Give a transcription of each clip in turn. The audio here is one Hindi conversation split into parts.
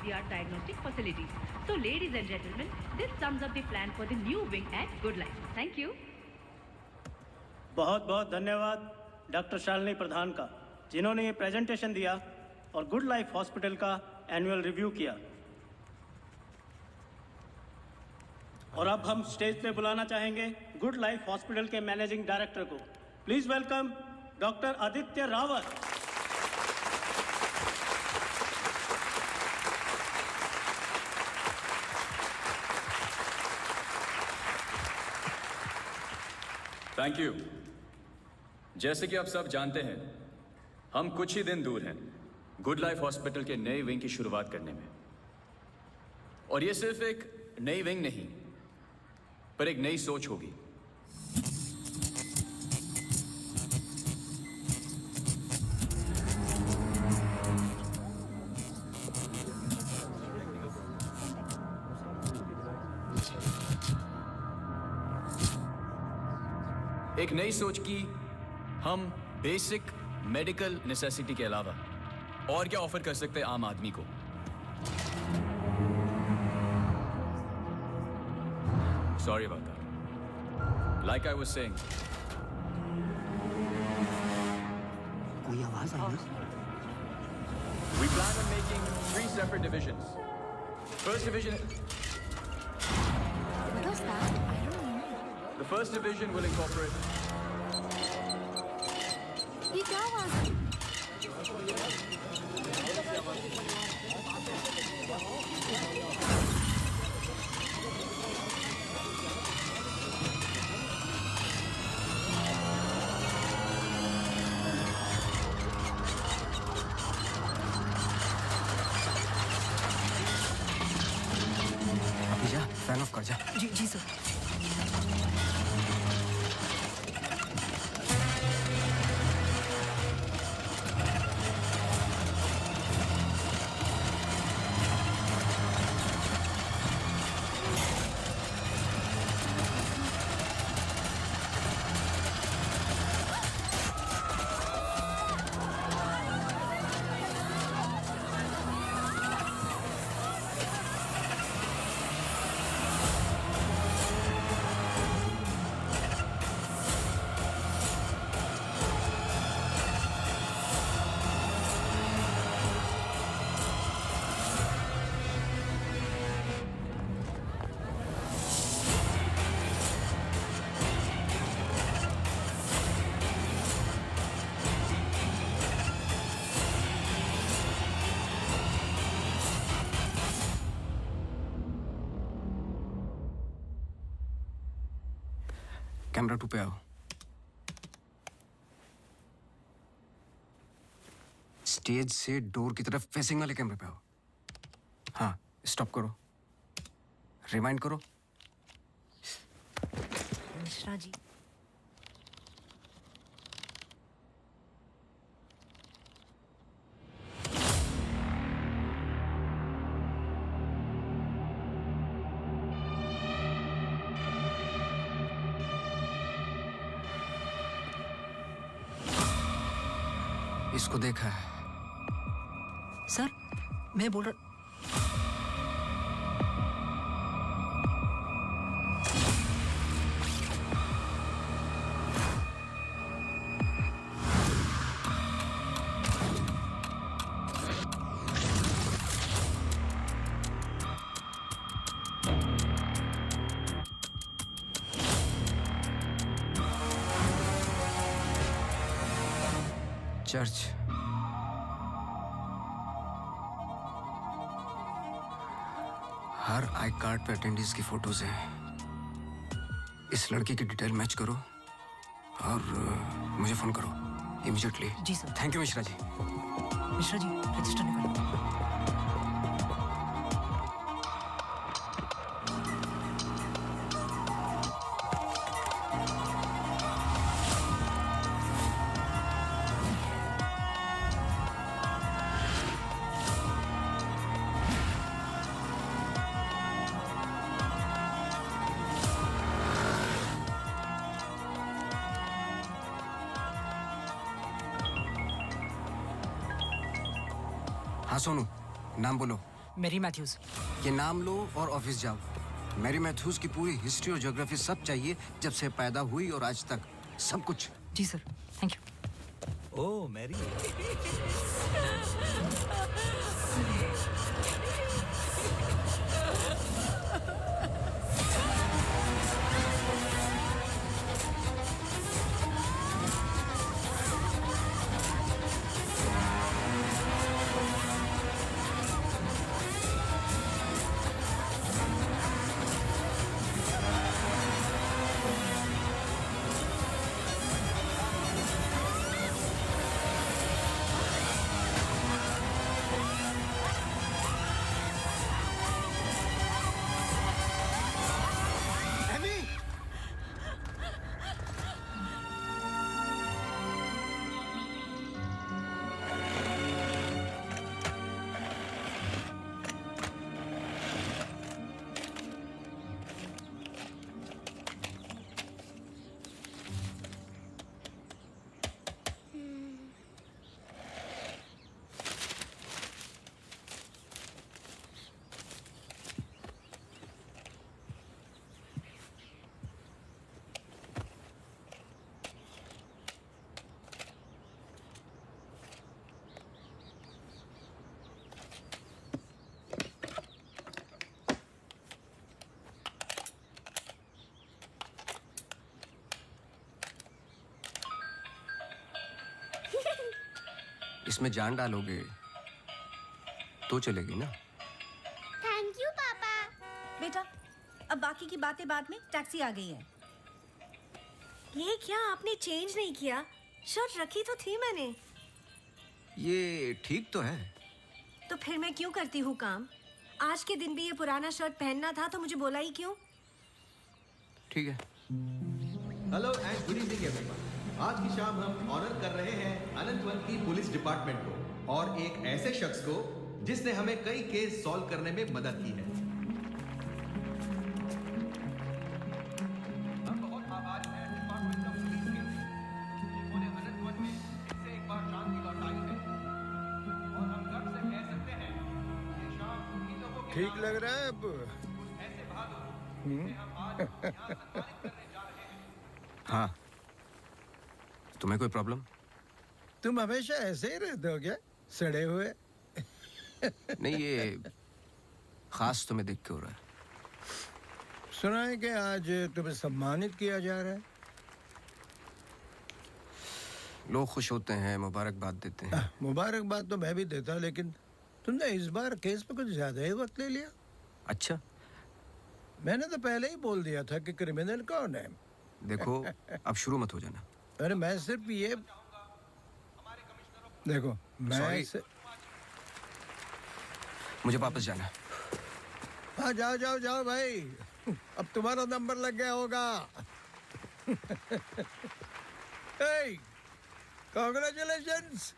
state-of-the-art diagnostic facilities. So, ladies and gentlemen, this sums up the plan for the new wing at Good Life. Thank you. बहुत बहुत धन्यवाद डॉक्टर शालिनी प्रधान का, जिन्होंने ये प्रेजेंटेशन दिया और गुड लाइफ हॉस्पिटल का एनुअल रिव्यू किया। और अब हम स्टेज पे बुलाना चाहेंगे गुड लाइफ हॉस्पिटल के मैनेजिंग डायरेक्टर को। Please welcome doctor Aditya Rawat. Thank you. जैसे कि आप सब जानते हैं, हम कुछ ही दिन दूर हैं गुड लाइफ हॉस्पिटल के नए विंग की शुरुआत करने में। और ये सिर्फ एक नई विंग नहीं, पर एक नई सोच होगी। एक नई सोच की हम बेसिक मेडिकल नेसेसिटी के अलावा और क्या ऑफर कर सकते हैं आम आदमी को। Sorry about that. Like I was saying. कोई आवाज आई ना? We plan on making 3 separate divisions. First division. What was that? I don't know. The first division will incorporate. ये क्या आवाज है? अभी जा, फैन ऑफ कर जा। जी जी सर। कैमरा 2 पे आओ। स्टेज से डोर की तरफ फेसिंग वाले कैमरे पे आओ। हाँ, स्टॉप करो, रिवाइंड करो। मिश्रा जी। इसको देखा है? सर, मैं बोल रहा। चर्च। हर आई कार्ड पे अटेंडेंस की फोटोज हैं। इस लड़के की डिटेल मैच करो और मुझे फोन करो इमीडिएटली। जी sir. Thank you Mishra ji. Mishra ji, register निकालो। हाँ सोनू, नाम बोलो। Mary Matthews. ये नाम लो और ऑफिस जाओ। मैरी मैथ्यूज की पूरी हिस्ट्री और ज्योग्राफी सब चाहिए, जब से पैदा हुई और आज तक सब कुछ। जी sir, thank you. Oh Mary, इसमें जान डालोगे तो चलेगी ना? थैंक यू पापा। बेटा, अब बाकी की बातें बाद में, टैक्सी आ गई है। ये क्या आपने चेंज नहीं किया? शर्ट रखी तो थी मैंने। ये ठीक तो है। तो फिर मैं क्यों करती हूँ काम? आज के दिन भी ये पुराना शर्ट पहनना था तो मुझे बोला ही क्यों? ठीक है। Hello and good evening everyone. आज की शाम हम ऑनर कर रहे हैं अनंतवन की पुलिस डिपार्टमेंट को और एक ऐसे शख्स को जिसने हमें कई केस सॉल्व करने में मदद की है। हम बहुत आभारी हैं डिपार्टमेंट ऑफ पुलिस के, जिन्होंने अनंतवन में इससे एक बार शांति लौटाई है और हम गर्व से कह सकते हैं ये शाम उन्हीं लोगों के ठीक लग रहा है अब? ऐसे बहादुर जिन्हें हम आज यहाँ सम्मानित करने जा रहे हैं। हाँ, तुम्हें कोई प्रॉब्लम? तुम हमेशा ऐसे ही रहते हो क्या, सड़े हुए? नहीं, ये खास तुम्हें देख के हो रहा है। सुना है कि आज तुम्हें सम्मानित किया जा रहा है। लोग खुश होते हैं, मुबारकबाद देते हैं। मुबारकबाद तो मैं भी देता, लेकिन तुमने इस बार केस पे कुछ ज्यादा ही वक्त ले लिया। अच्छा, मैंने तो पहले ही बोल दिया था कि क्रिमिनल कौन है। देखो अब शुरू मत हो जाना। अरे मैं सिर्फ ये देखो, मैं Sorry. मुझे वापस जाना है। हाँ जाओ जाओ जाओ भाई, अब तुम्हारा नंबर लग गया होगा। hey, congratulations!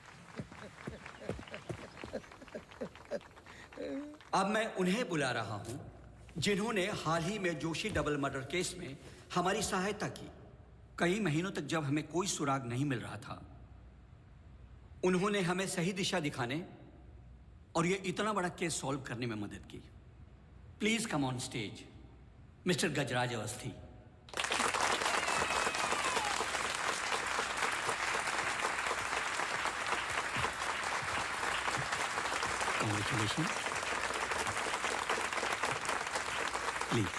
अब मैं उन्हें बुला रहा हूं जिन्होंने हाल ही में जोशी डबल मर्डर केस में हमारी सहायता की। कई महीनों तक जब हमें कोई सुराग नहीं मिल रहा था, उन्होंने हमें सही दिशा दिखाने और ये इतना बड़ा केस सॉल्व करने में मदद की। Please come on stage mister Gajraj Awasthi. Congratulations. Please.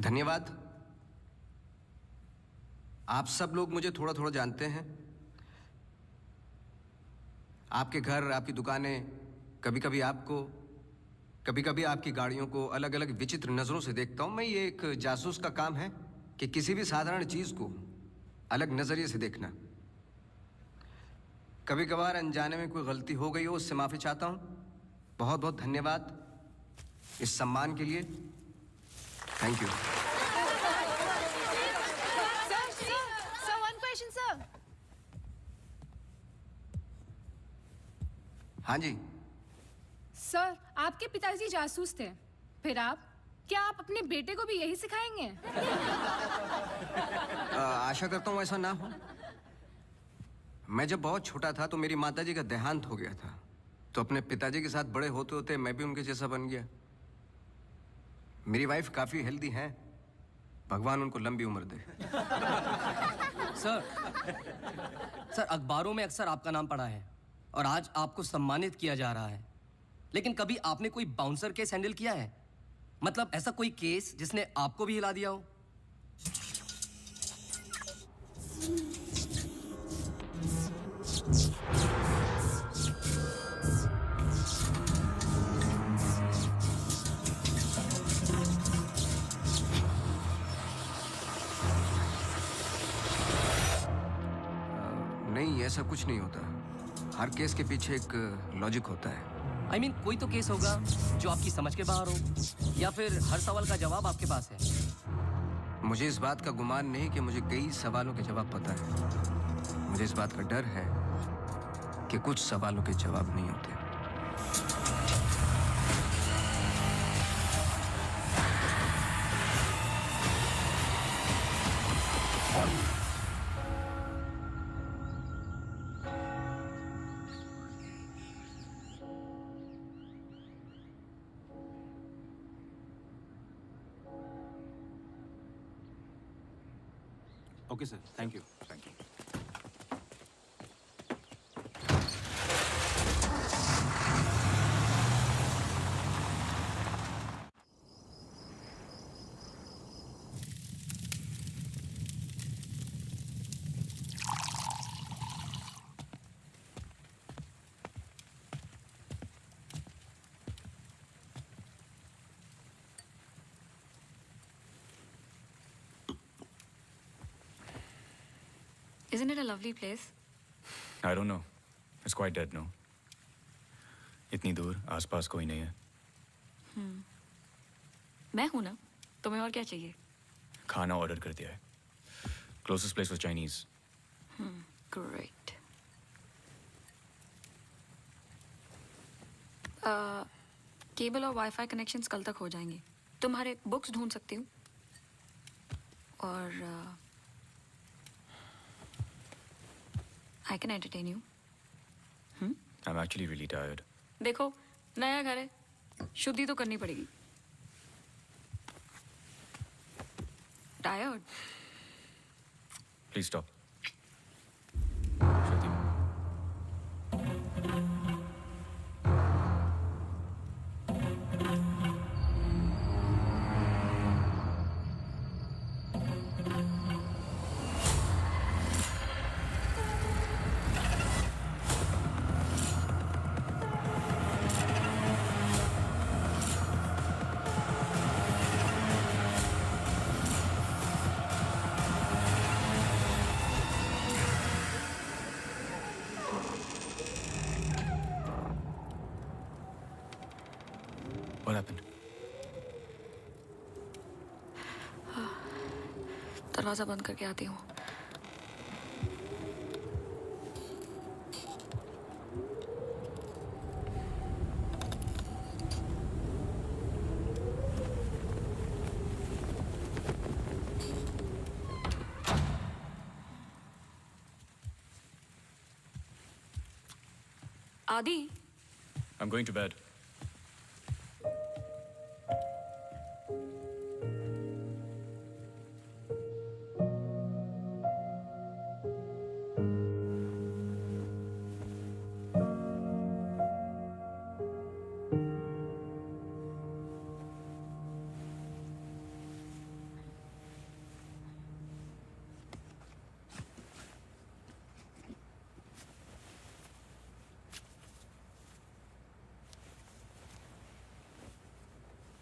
धन्यवाद। आप सब लोग मुझे थोड़ा थोड़ा जानते हैं। आपके घर, आपकी दुकानें, कभी कभी आपको, कभी कभी आपकी गाड़ियों को अलग अलग विचित्र नज़रों से देखता हूं। मैं ये एक जासूस का काम है कि किसी भी साधारण चीज़ को अलग नज़रिए से देखना। कभी कभार अनजाने में कोई गलती हो गई हो, उससे माफ़ी चाहता हूं। बहुत बहुत धन्यवाद इस सम्मान के लिए। Thank you. Sir, one question, sir. हाँ जी। सर, आपके पिताजी जासूस थे, फिर आप? क्या आप अपने बेटे को भी यही सिखाएंगे? आशा करता हूँ ऐसा ना हो। मैं जब बहुत छोटा था तो मेरी माताजी का देहांत हो गया था, तो अपने पिताजी के साथ बड़े होते होते मैं भी उनके जैसा बन गया। मेरी वाइफ काफी हेल्दी है, भगवान उनको लंबी उम्र दे। सर अखबारों में अक्सर आपका नाम पड़ा है और आज आपको सम्मानित किया जा रहा है, लेकिन कभी आपने कोई बाउंसर केस हैंडल किया है? मतलब ऐसा कोई केस जिसने आपको भी हिला दिया हो? नहीं, ऐसा कुछ नहीं होता। हर केस के पीछे एक लॉजिक होता है। I mean, कोई तो केस होगा जो आपकी समझ के बाहर हो, या फिर हर सवाल का जवाब आपके पास है। मुझे इस बात का गुमान नहीं कि मुझे कई सवालों के जवाब पता है। मुझे इस बात का डर है कि कुछ सवालों के जवाब नहीं होते। Okay sir, thank you. Thank you. Isn't it a lovely place? I don't know. It's quite dead, no? इतनी दूर, आसपास कोई नहीं है। मैं हूं ना, तुम्हें और क्या चाहिए? खाना ऑर्डर कर दिया है। Closest place was Chinese. Great. Cable और वाईफाई कनेक्शंस कल तक हो जाएंगे। तुम्हारे बुक्स ढूंढ सकती हूँ और I can entertain you. I'm actually really tired. देखो, नया घर है, शुद्धि तो करनी पड़ेगी। Tired? Please stop. What happened? दरवाजा बंद करके आती हूँ। आदि? I'm going to bed.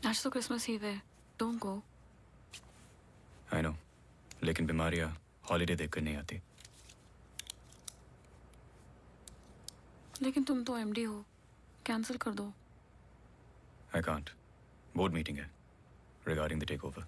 आज तो क्रिसमस ईव है, डोंट गो। I know. लेकिन बीमारियां हॉलीडे देखकर नहीं आती। लेकिन तुम तो एमडी हो, कैंसिल कर दो। I can't. बोर्ड मीटिंग है regarding the takeover.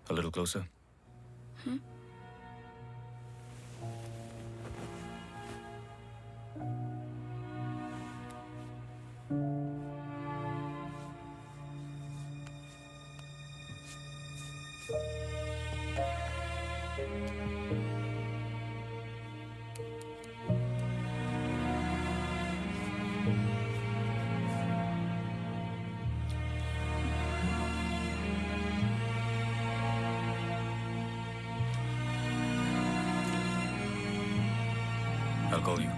A little closer. I'll call you.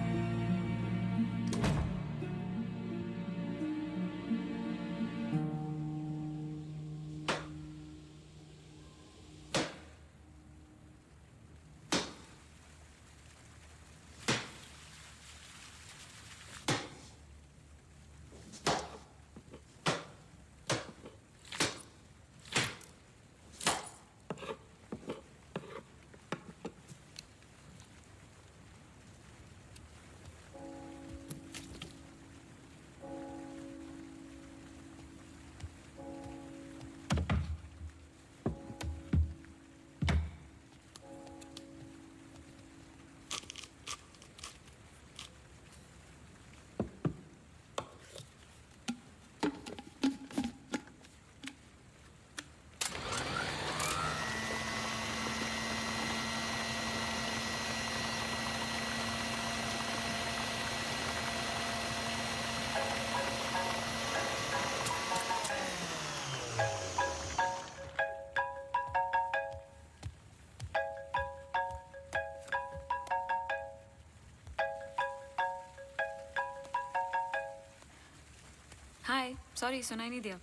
Hi sorry सुनाई नहीं दिया।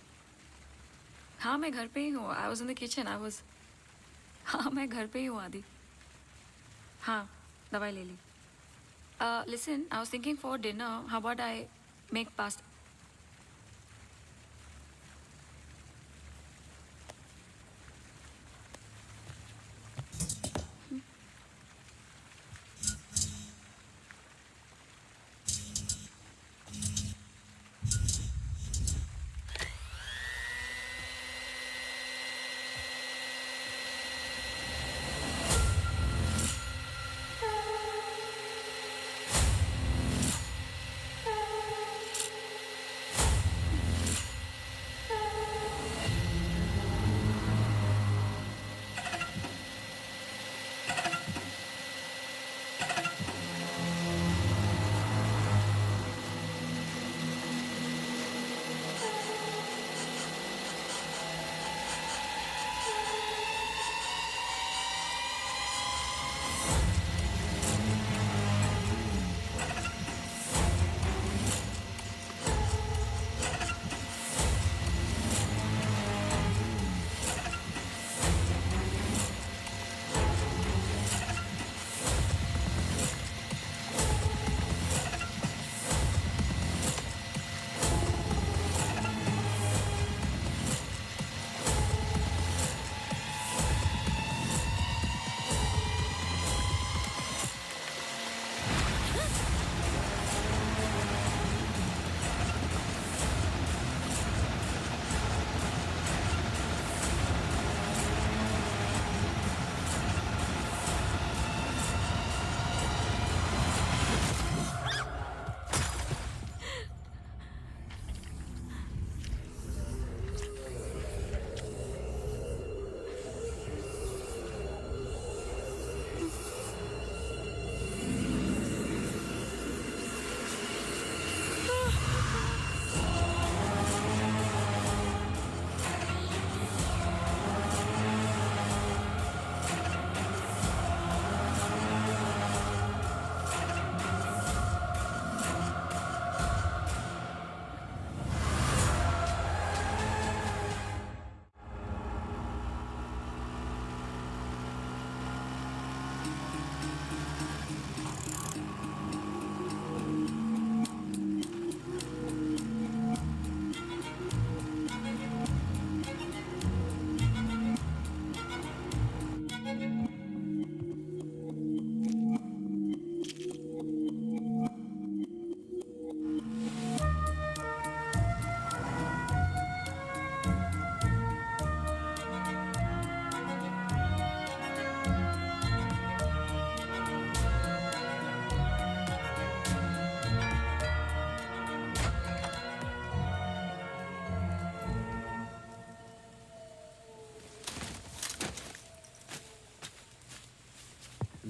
हाँ मैं घर पे ही हूँ। I was in the kitchen. हाँ मैं घर पे ही हूँ आदि। हाँ दवाई ले ली। Listen I was thinking for dinner how about I make pasta.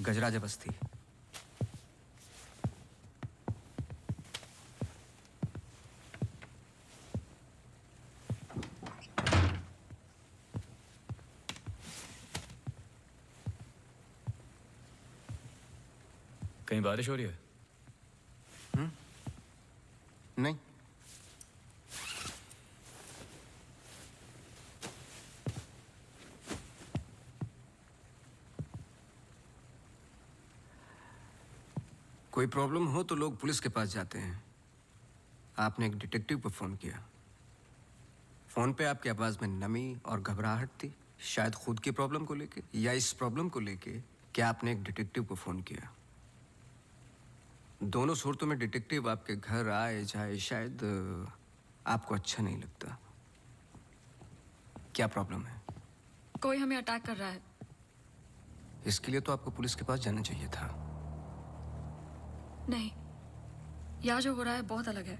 Gajraj Basti. कहीं बारिश हो रही है? नहीं। कोई प्रॉब्लम हो तो लोग पुलिस के पास जाते हैं। आपने एक डिटेक्टिव को फोन किया। फोन पे आपकी आवाज में नमी और घबराहट थी, शायद खुद की प्रॉब्लम को लेके या इस प्रॉब्लम को लेके कि आपने एक डिटेक्टिव को फोन किया। दोनों सूरतों में डिटेक्टिव आपके घर आए जाए शायद आपको अच्छा नहीं लगता। क्या प्रॉब्लम है? कोई हमें अटैक कर रहा है। इसके लिए तो आपको पुलिस के पास जाना चाहिए था। नहीं, यहाँ जो हो रहा है बहुत अलग है।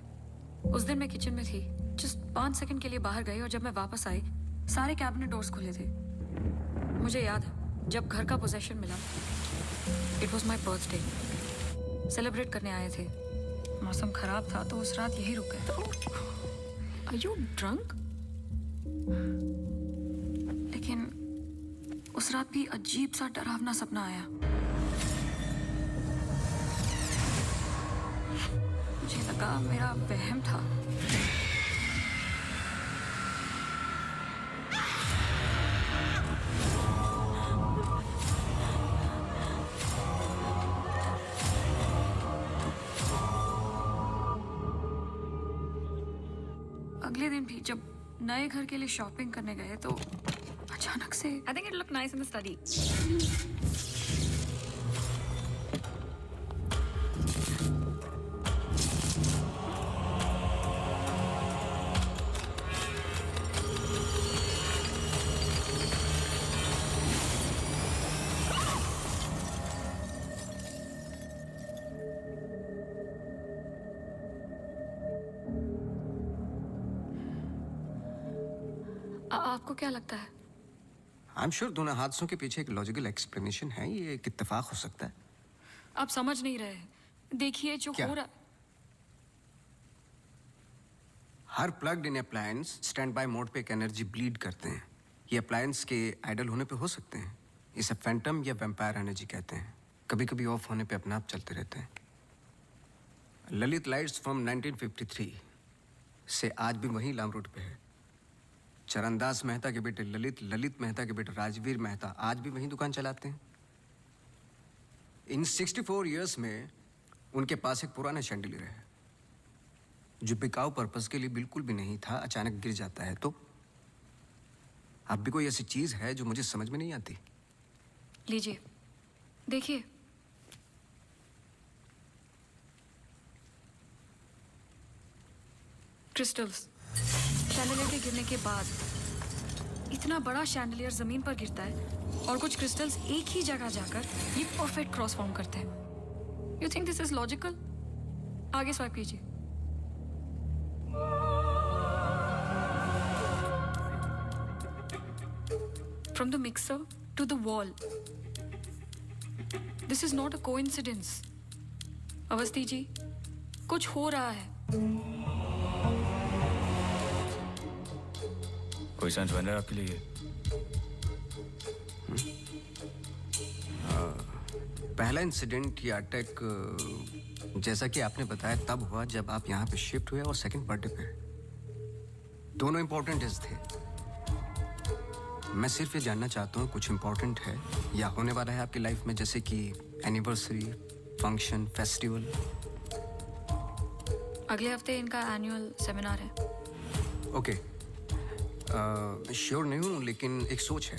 उस दिन मैं किचन में थी, जस्ट 5 सेकंड के लिए बाहर गई और जब मैं वापस आई सारे कैबिनेट डोर्स खुले थे। मुझे याद है जब घर का पोजेशन मिला, it was my birthday, celebrate करने आए थे। मौसम खराब था तो उस रात यही रुक गए। Are you drunk? लेकिन उस रात भी अजीब सा डरावना सपना आया। मुझे लगा मेरा वहम था। अगले दिन भी जब नए घर के लिए शॉपिंग करने गए तो अचानक से I think it look nice in the study. आपको क्या लगता है? आई एम श्योर दोनों हादसों के पीछे एक लॉजिकल एक्सप्लेनेशन है। ये एक इत्तेफाक हो सकता है। आप समझ नहीं रहे हैं। देखिए जो क्या? हो रहा। हर plugged in appliance standby mode पे एक एनर्जी ब्लीड करते हैं। ये अप्लायंस के आइडल होने पे हो सकते हैं। इसे फैंटम या वैम्पायर एनर्जी कहते हैं। कभी कभी ऑफ होने पे अपने आप चलते रहते हैं। ललित लाइट्स फ्रॉम 1953 से आज भी वही लाम रोड पे है। चरणदास मेहता के बेटे ललित, ललित मेहता के बेटे राजवीर मेहता आज भी वही दुकान चलाते हैं। इन 64 इयर्स में उनके पास एक पुराना शैंडलियर है जो बिकाऊ पर्पस के लिए बिल्कुल भी नहीं था। अचानक गिर जाता है तो अब भी कोई ऐसी चीज है जो मुझे समझ में नहीं आती। लीजिए देखिए। क्रिस्टल्स। शैंडलियर के गिरने के बाद इतना बड़ा शैंडलियर जमीन पर गिरता है और कुछ क्रिस्टल्स एक ही जगह जाकर ये परफेक्ट क्रॉस फॉर्म करते हैं। You think this is logical? आगे स्वाइप कीजिए। From the mixer to the wall. This is not a coincidence. Awasthi ji, कुछ हो रहा है। कोई सेंस बन रहा है आपके लिए? पहला इंसिडेंट या अटैक जैसा कि आपने बताया तब हुआ जब आप यहाँ पे शिफ्ट हुए और सेकंड बर्थडे पे। दोनों इंपॉर्टेंट डेज थे। मैं सिर्फ ये जानना चाहता हूँ कुछ इंपॉर्टेंट है या होने वाला है आपकी लाइफ में, जैसे कि एनिवर्सरी, फंक्शन, फेस्टिवल। अगले हफ्ते इनका एनुअल सेमिनार है। ओके, श्योर नहीं हूँ लेकिन एक सोच है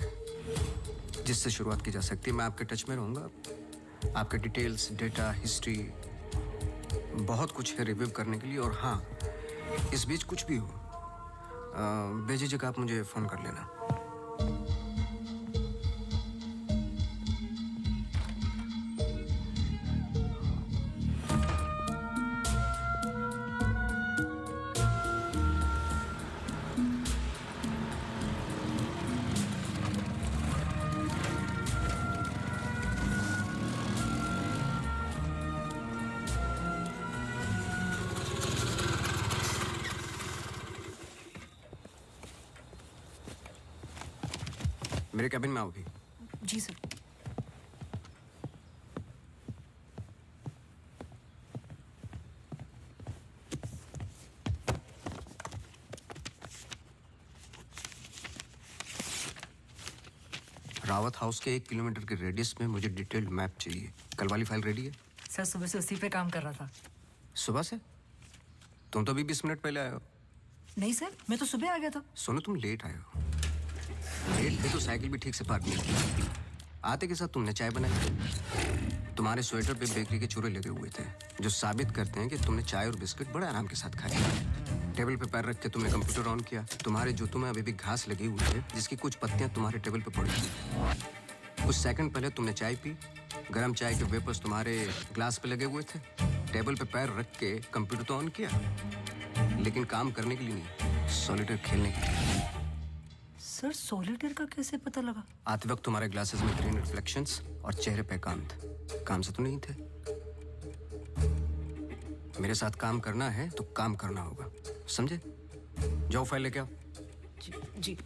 जिससे शुरुआत की जा सकती है। मैं आपके टच में रहूँगा। आपके डिटेल्स, डेटा, हिस्ट्री बहुत कुछ है रिव्यू करने के लिए। और हाँ, इस बीच कुछ भी हो बेझिझक आप मुझे फ़ोन कर लेना। मेरे कैबिन में आओ भी। जी सर। रावत हाउस के 1 किलोमीटर के रेडियस में मुझे डिटेल्ड मैप चाहिए। कल वाली फाइल रेडी है? सर सुबह से उसी पे काम कर रहा था। सुबह से? तुम तो अभी 20 मिनट पहले आए हो। नहीं सर, मैं तो सुबह आ गया था। सुनो, तुम लेट आए हो। लेट थे तो साइकिल भी ठीक से पार्क नहीं की। आते के साथ तुमने चाय बनाई। तुम्हारे स्वेटर पे बेकरी के चूरे लगे हुए थे जो साबित करते हैं कि तुमने चाय और बिस्किट बड़े आराम के साथ खाए। टेबल पे पैर रख के तुमने कंप्यूटर ऑन किया। तुम्हारे जूतों में अभी भी घास लगी हुई है जिसकी कुछ पत्तियां तुम्हारे टेबल पे पड़ी थी। कुछ सेकंड पहले तुमने चाय पी। गर्म चाय के वेपर्स तुम्हारे ग्लास पे लगे हुए थे। टेबल पे पैर रख के कंप्यूटर तो ऑन किया, लेकिन काम करने के लिए नहीं, सॉलिटेयर खेलने के लिए। सर सॉलिटेयर का कैसे पता लगा? आते वक्त तुम्हारे ग्लासेस में ग्रीन रिफ्लेक्शंस और चेहरे पे एकांत। काम से तो नहीं थे। मेरे साथ काम करना है तो काम करना होगा, समझे? जाओ फाइल लेके आओ। जी।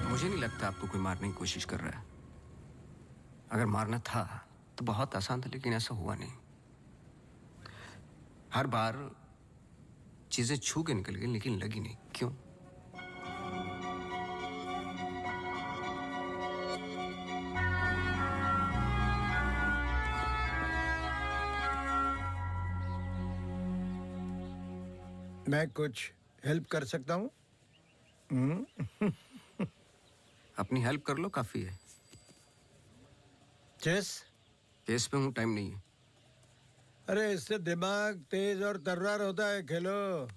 मुझे नहीं लगता आपको कोई मारने की कोशिश कर रहा है। अगर मारना था तो बहुत आसान था, लेकिन ऐसा हुआ नहीं। हर बार चीजें छू के निकल गई लेकिन लगी नहीं। क्यों? मैं कुछ हेल्प कर सकता हूँ? अपनी हेल्प कर लो, काफी है। चेस? केस पे हूँ, टाइम नहीं है। अरे इससे दिमाग तेज और तर्रार होता है। खेलो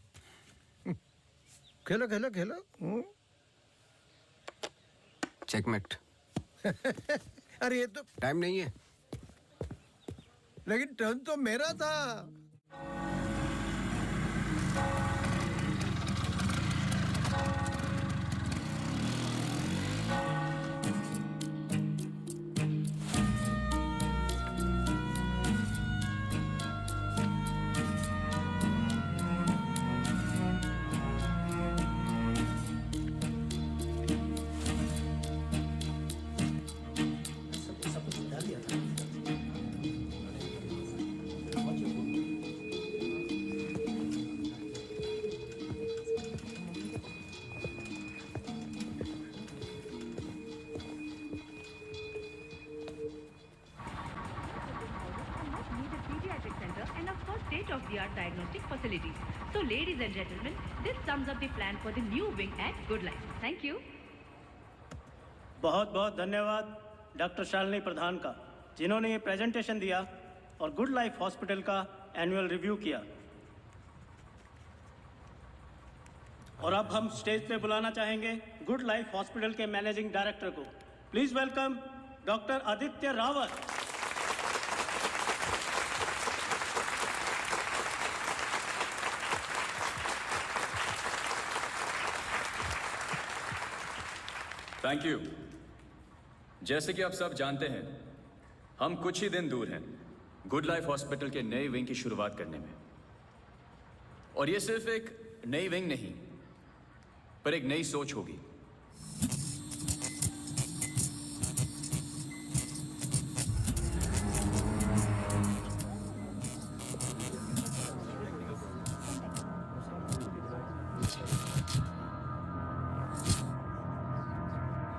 खेलो खेलो खेलो। चेकमेट। अरे ये तो टाइम नहीं है। लेकिन टर्न तो मेरा था। state-of-the-art diagnostic facilities. So, ladies and gentlemen, this sums up the plan for the new wing at Good Life. Thank you. बहुत बहुत धन्यवाद डॉक्टर शालिनी प्रधान का, जिन्होंने ये प्रेजेंटेशन दिया और गुड लाइफ हॉस्पिटल का एनुअल रिव्यू किया। और अब हम स्टेज पे बुलाना चाहेंगे गुड लाइफ हॉस्पिटल के मैनेजिंग डायरेक्टर को। Please welcome doctor Aditya Rawat. Thank you. जैसे कि आप सब जानते हैं, हम कुछ ही दिन दूर हैं गुड लाइफ हॉस्पिटल के नए विंग की शुरुआत करने में। और ये सिर्फ एक नई विंग नहीं, पर एक नई सोच होगी।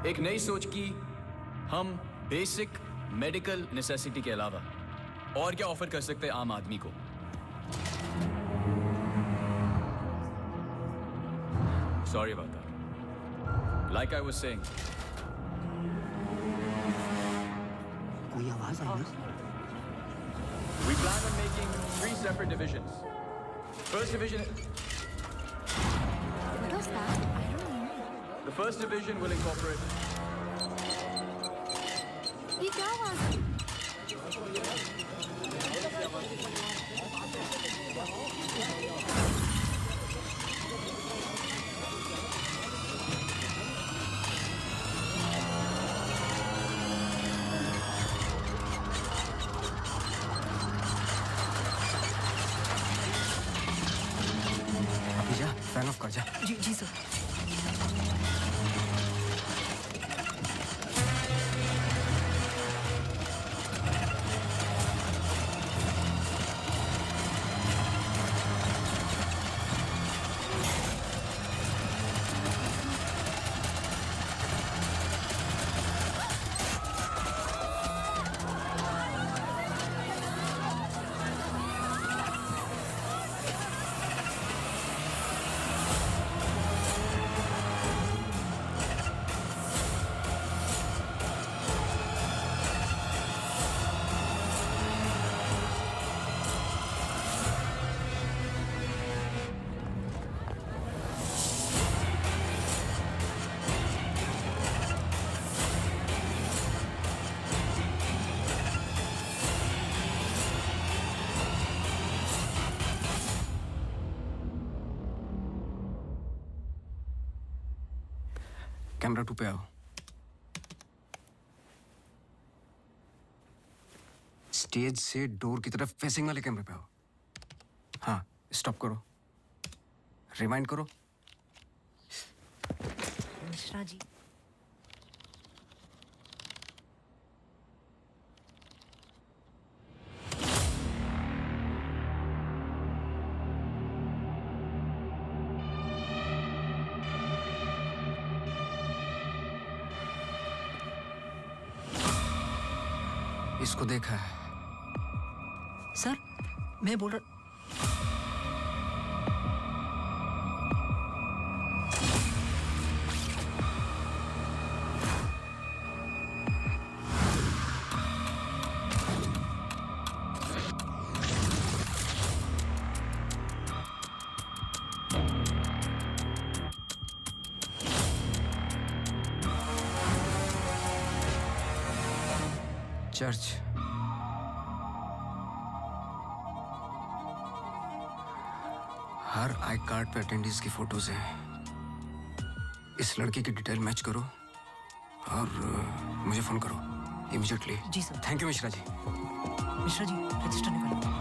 एक नई सोच की हम बेसिक मेडिकल नेसेसिटी के अलावा और क्या ऑफर कर सकते हैं आम आदमी को। Sorry about that. Like I was saying. कोई आवाज आई ना? We plan on making 3 separate divisions. First division. What was that? I don't know. The first division will incorporate. ये क्या आवाज है? अभी जा, फैन ऑफ कर जा। जी जी सर। कैमरा 2 पे आओ। स्टेज से डोर की तरफ फेसिंग वाले कैमरे पे आओ। हाँ, स्टॉप करो, रिवाइंड करो। मिश्रा जी। इसको देखा है? सर मैं बोल रहा चर्च। हर आई कार्ड पे अटेंडेंस की फोटोज हैं। इस लड़के की डिटेल मैच करो और मुझे फोन करो इमीडिएटली। जी sir. Thank you Mishra ji. Mishra ji register निकालो।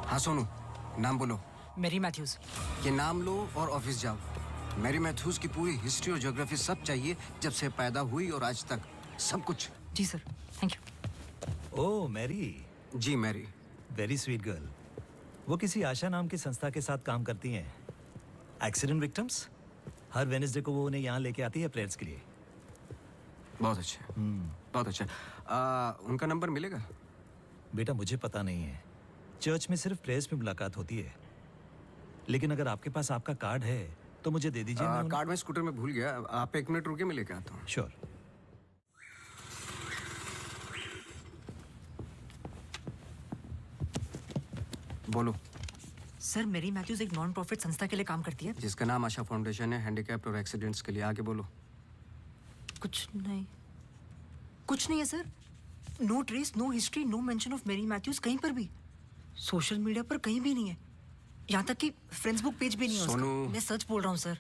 हाँ सोनू, नाम बोलो। Mary Matthews. ये नाम लो और ऑफिस जाओ। मैरी मैथ्यूज की पूरी हिस्ट्री और ज्योग्राफी सब चाहिए, जब से पैदा हुई और आज तक सब कुछ। जी sir, thank you. Oh Mary. जी मैरी। Very sweet girl. वो किसी आशा नाम की संस्था के साथ काम करती हैं। Accident victims. हर वेडनेसडे को वो उन्हें यहाँ लेके आती है प्रेयर्स के लिए। बहुत अच्छा, बहुत अच्छा। उनका नंबर मिलेगा? बेटा मुझे पता नहीं है, चर्च में सिर्फ प्रेयर्स में मुलाकात होती है। लेकिन अगर आपके पास आपका कार्ड है तो मुझे दे दीजिए। कार्ड मैं स्कूटर में भूल गया, आप 1 मिनट रुके, मैं लेके आता हूँ। श्योर। बोलो। सर मैरी मैथ्यूज एक नॉन प्रॉफिट संस्था के लिए काम करती है जिसका नाम आशा फाउंडेशन है, हैंडीकैप्ड और एक्सीडेंट्स के लिए। आगे बोलो। कुछ नहीं, कुछ नहीं है sir. No trace, no history, no mention of Mary Matthews कहीं पर भी। सोशल मीडिया पर कहीं भी नहीं है, यहाँ तक कि फ्रेंड्स बुक पेज भी नहीं है उसका। मैं सच बोल रहा हूँ सर,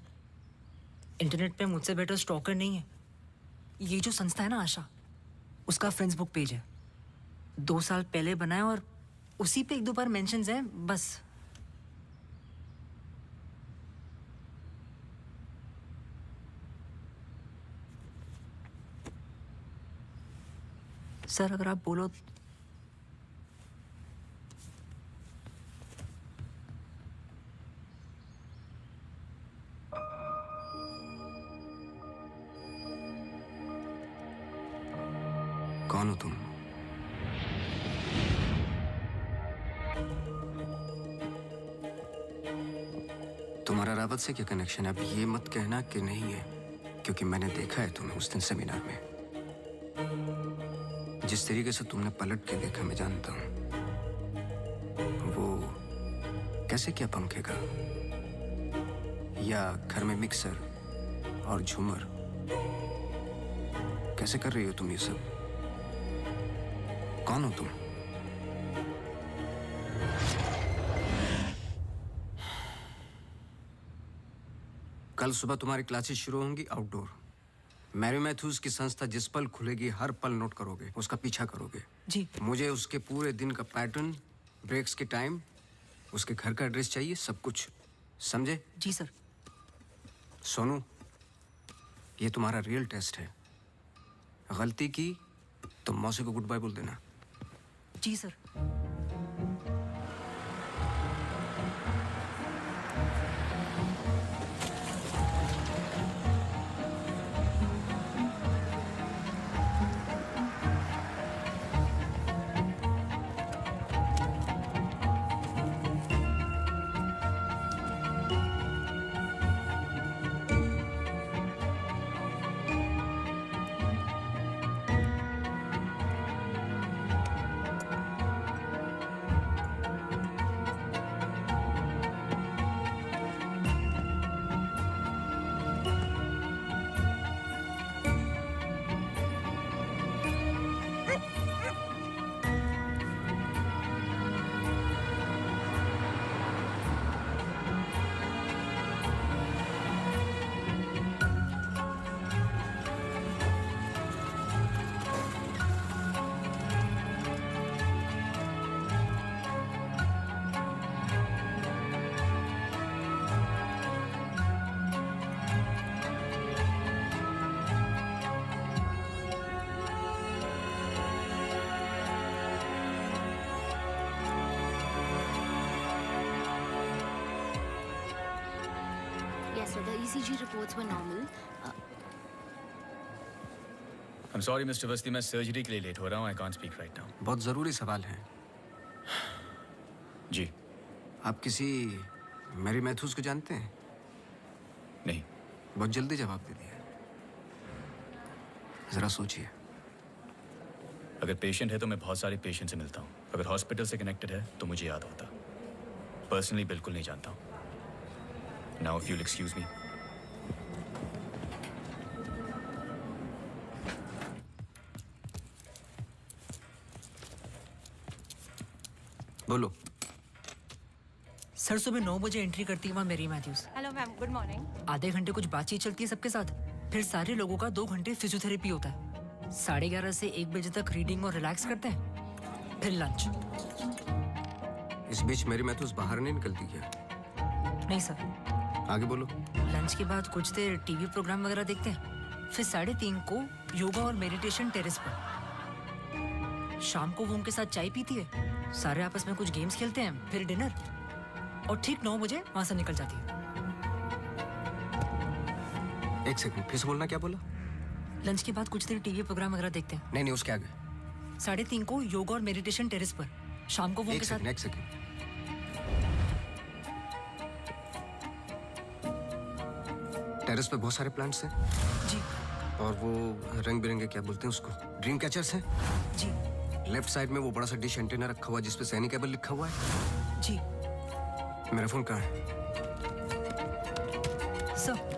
इंटरनेट पे मुझसे बेटर स्टॉकर नहीं है। ये जो संस्था है ना आशा, उसका फ्रेंड्स बुक पेज है, 2 साल पहले बना है और उसी पे 1-2 बार मेंशंस हैं बस। सर अगर आप बोलो। कौन हो तुम? तुम्हारा रावत से क्या कनेक्शन है? अब ये मत कहना कि नहीं है, क्योंकि मैंने देखा है तुम्हें उस दिन सेमिनार में। जिस तरीके से तुमने पलट के देखा मैं जानता हूं। वो कैसे क्या पंखेगा, या घर में मिक्सर और झूमर, कैसे कर रही हो तुम ये सब? कौन हो तुम? कल सुबह तुम्हारी क्लासेस शुरू होंगी आउटडोर। मैरी मैथ्यूज की संस्था जिस पल खुलेगी हर पल नोट करोगे, उसका पीछा करोगे। जी। मुझे उसके पूरे दिन का पैटर्न, ब्रेक्स के टाइम, उसके घर का एड्रेस चाहिए, सब कुछ। समझे? जी सर। सोनू, ये तुम्हारा रियल टेस्ट है। गलती की तो मौसी को गुड बाय बोल देना। जी sir. Yes, so the ECG reports were normal. I'm sorry, Mr. Vasti, मैं सर्जरी के लिए लेट हो रहा हूँ। I can't speak right now. बहुत जरूरी सवाल है। जी। आप किसी मैरी मैथ्यूज को जानते हैं? नहीं। बहुत जल्दी जवाब दे दिया। जरा सोचिए। अगर पेशेंट है तो मैं बहुत सारे पेशेंट से मिलता हूँ। अगर हॉस्पिटल से कनेक्टेड है तो मुझे याद होता। पर्सनली बिल्कुल नहीं जानता हूँ। Now, if you'll excuse me. बोलो। सर सुबह 9 बजे एंट्री करती है वहाँ Mary Matthews. Hello ma'am, good morning. आधे घंटे कुछ बातचीत चलती है सबके साथ, फिर सारे लोगों का 2 घंटे फिजियोथेरेपी होता है। 11:30 से 1 बजे तक रीडिंग और रिलैक्स करते हैं, फिर लंच। इस बीच मेरी मैथ्यूज बाहर नहीं निकलती क्या? नहीं सर। आगे बोलो। लंच के बाद कुछ देर टीवी प्रोग्राम वगैरह देखते हैं, फिर 3:30 को योगा और मेडिटेशन टेरेस पर। शाम को वो उनके साथ चाय पीती है, सारे आपस में कुछ गेम्स खेलते हैं, फिर डिनर, और ठीक 9 बजे वहां से निकल जाती है। 1 सेकंड, फिर से बोलना। क्या बोला? लंच के बाद कुछ देर टीवी प्रोग्राम वगैरह देखते हैं। नहीं, उसके आगे। 3:30 को योगा और मेडिटेशन टेरेस पर। शाम को वो उनके साथ। एक सेकंड। टेरेस पे बहुत सारे प्लांट्स हैं। जी। और वो रंग बिरंगे, क्या बोलते हैं उसको, ड्रीम कैचर्स हैं। जी। लेफ्ट साइड में वो बड़ा सा डिश एंटीना रखा हुआ है जिसपे सैनिकेबल लिखा हुआ है। जी। मेरा फोन कहाँ है? Sir.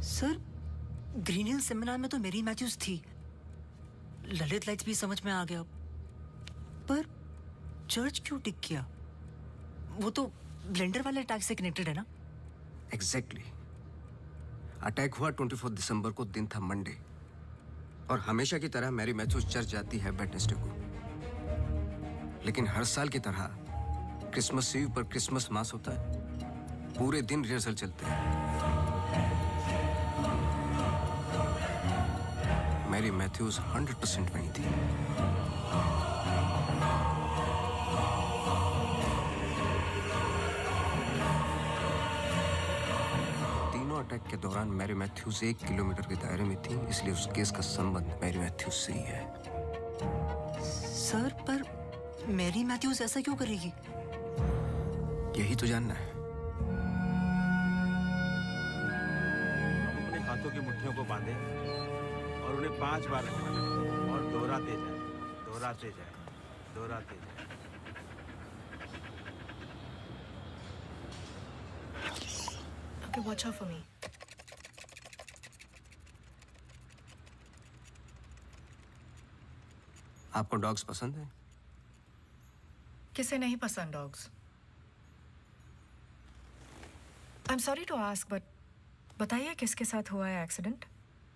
Sir Green Hill seminar में तो मेरी मैथ्यूज थी, ललित लाइट्स भी समझ में आ गया, पर चर्च क्यों टिक किया? वो तो ब्लेंडर वाले अटैक से कनेक्टेड है ना? एग्जैक्टली। अटैक हुआ 24 दिसंबर को, दिन था मंडे, और हमेशा की तरह मैरी मैथ्यूज चर्च जाती है वेडनेसडे को। लेकिन हर साल की तरह क्रिसमस ईव पर क्रिसमस मास होता है, पूरे दिन रिहर्सल चलते हैं। मैरी मैथ्यूज 100% वहीं थी। तीनों अटैक के दौरान मैरी मैथ्यूज 1 किलोमीटर के दायरे में थी, इसलिए उस केस का संबंध मैरी मैथ्यूज से ही है। सर पर मैरी मैथ्यूज ऐसा क्यों करेगी? यही तो जानना है। अपने हाथों की मुट्ठियों को बांधे और उन्हें 5 बार रखना और दोहराते जाए, दोहराते जाए, दोहराते जाए। Okay, watch out for me. आपको डॉग्स पसंद है? किसे नहीं पसंद dogs? I am sorry to ask, but बताइए किसके साथ हुआ है एक्सीडेंट?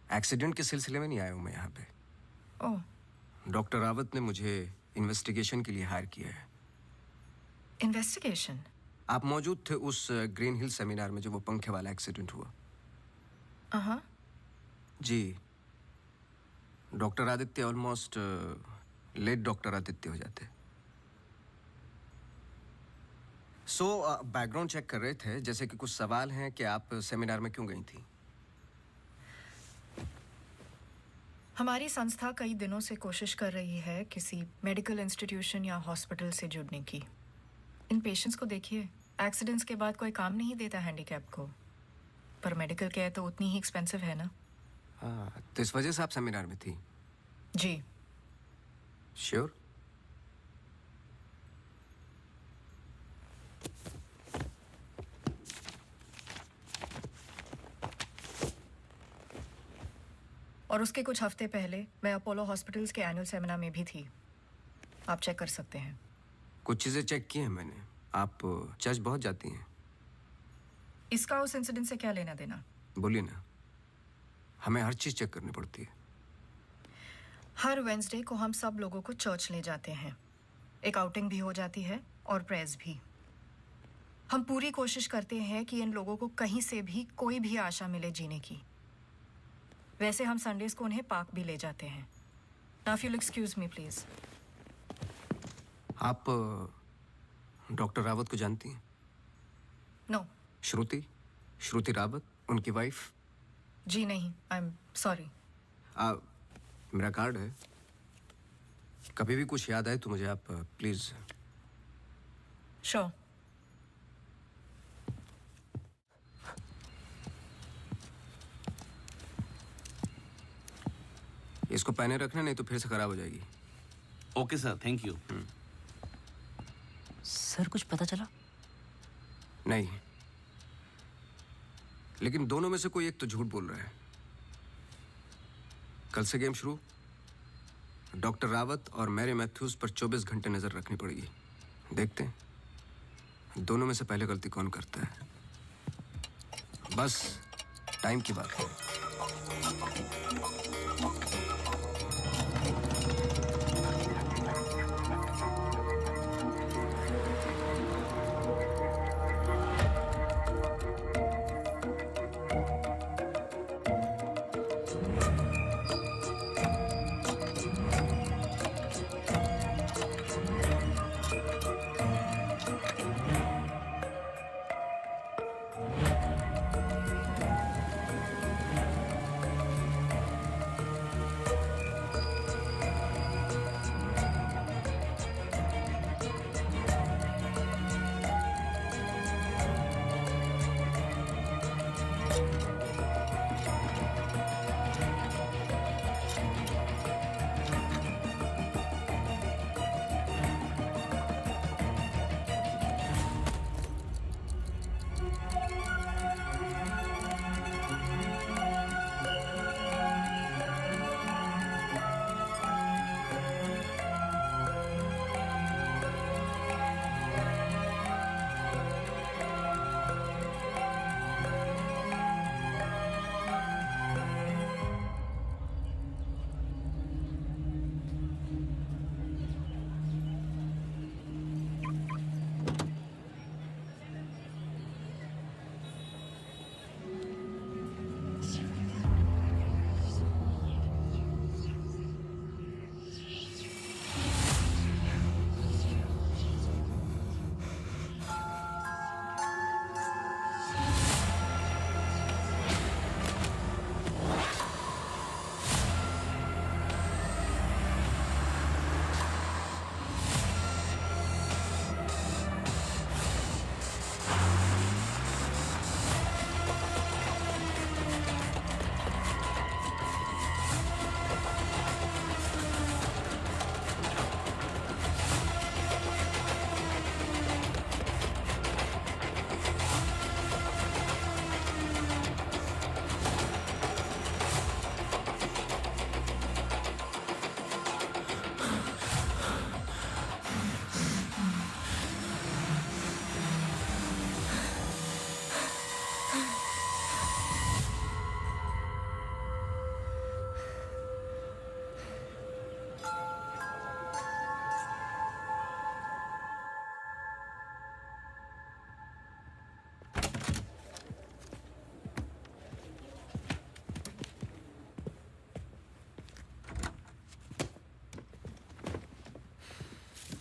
एक्सीडेंट के सिलसिले में नहीं आया हूं मैं यहाँ पे। ओह, डॉक्टर रावत ने मुझे इन्वेस्टिगेशन के लिए हायर किया है। इन्वेस्टिगेशन? आप मौजूद थे उस ग्रीन हिल सेमिनार में जब वो पंखे वाला एक्सीडेंट हुआ? हाँ। जी। Doctor Aditya almost late doctor Aditya हो जाते। बैकग्राउंड चेक कर रहे थे, जैसे कि कुछ सवाल हैं कि आप सेमिनार में क्यों गई थी? हमारी संस्था कई दिनों से कोशिश कर रही है किसी मेडिकल इंस्टीट्यूशन या हॉस्पिटल से जुड़ने की। इन पेशेंट्स को देखिए, एक्सीडेंट्स के बाद कोई काम नहीं देता हैंडीकैप को, पर मेडिकल केयर तो उतनी ही एक्सपेंसिव है ना। हाँ, तो इस वजह से आप सेमिनार में थी? जी। श्योर? और उसके कुछ हफ्ते पहले मैं अपोलो हॉस्पिटल्स के एनुअल सेमिनार में भी थी, आप चेक कर सकते हैं। कुछ चीज़ें चेक की हैं मैंने। आप चर्च बहुत जाती हैं। इसका उस इंसिडेंट से क्या लेना देना? बोलिए ना, हमें हर चीज़ चेक करनी पड़ती है। हर वेंसडे को हम सब लोगों को चर्च ले जाते हैं, एक आउटिंग भी हो जाती है और प्रेयर्स भी। हम पूरी कोशिश करते हैं कि इन लोगों को कहीं से भी कोई भी आशा मिले जीने की। वैसे हम संडेज को उन्हें पार्क भी ले जाते हैं। Now if you will excuse me please. आप डॉक्टर रावत को जानती हैं? नो। श्रुति रावत, उनकी वाइफ? जी नहीं, आई एम सॉरी। मेरा कार्ड है, कभी भी कुछ याद आए तो मुझे आप प्लीज। श्योर। इसको पहने रखना, नहीं तो फिर से खराब हो जाएगी। Okay sir, thank you. Sir कुछ पता चला? नहीं, लेकिन दोनों में से कोई एक तो झूठ बोल रहा है। कल से गेम शुरू। डॉक्टर रावत और मैरी मैथ्यूज पर 24 घंटे नजर रखनी पड़ेगी। देखते हैं दोनों में से पहले गलती कौन करता है। बस टाइम की बात है।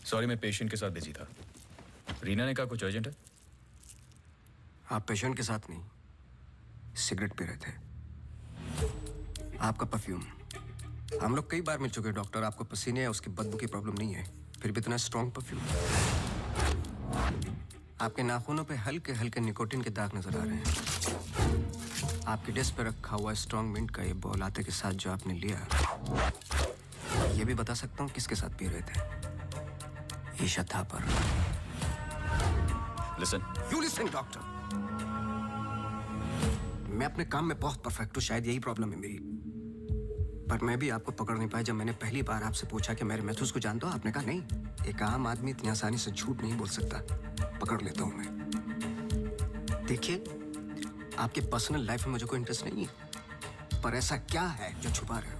सॉरी, मैं पेशेंट के साथ बिजी था। रीना ने कहा कुछ अर्जेंट है। आप पेशेंट के साथ नहीं, सिगरेट पी रहे थे। आपका परफ्यूम, हम लोग कई बार मिल चुके हैं डॉक्टर। आपको पसीने या उसकी बदबू की प्रॉब्लम नहीं है, फिर भी इतना स्ट्रॉन्ग परफ्यूम। आपके नाखूनों पे हल्के हल्के निकोटिन के दाग नजर आ रहे हैं। आपकी डेस्क पे रखा हुआ स्ट्रॉन्ग मिंट का ये बॉल आते के साथ जो आपने लिया, ये भी बता सकता हूँ किसके साथ पी रहे थे। Isha Thapar. Listen. You listen doctor. मैं अपने काम में बहुत परफेक्ट हूँ, शायद यही प्रॉब्लम है मेरी। पर मैं भी आपको पकड़ नहीं पाया। जब मैंने पहली बार आपसे पूछा कि मेरे मैथ्यूज को जानते हो, आपने कहा नहीं, एक आम आदमी इतनी आसानी से झूठ नहीं बोल सकता, पकड़ लेता हूं मैं। देखिए, आपके पर्सनल लाइफ में मुझे कोई इंटरेस्ट नहीं है, पर ऐसा क्या है जो छुपा रहे हो?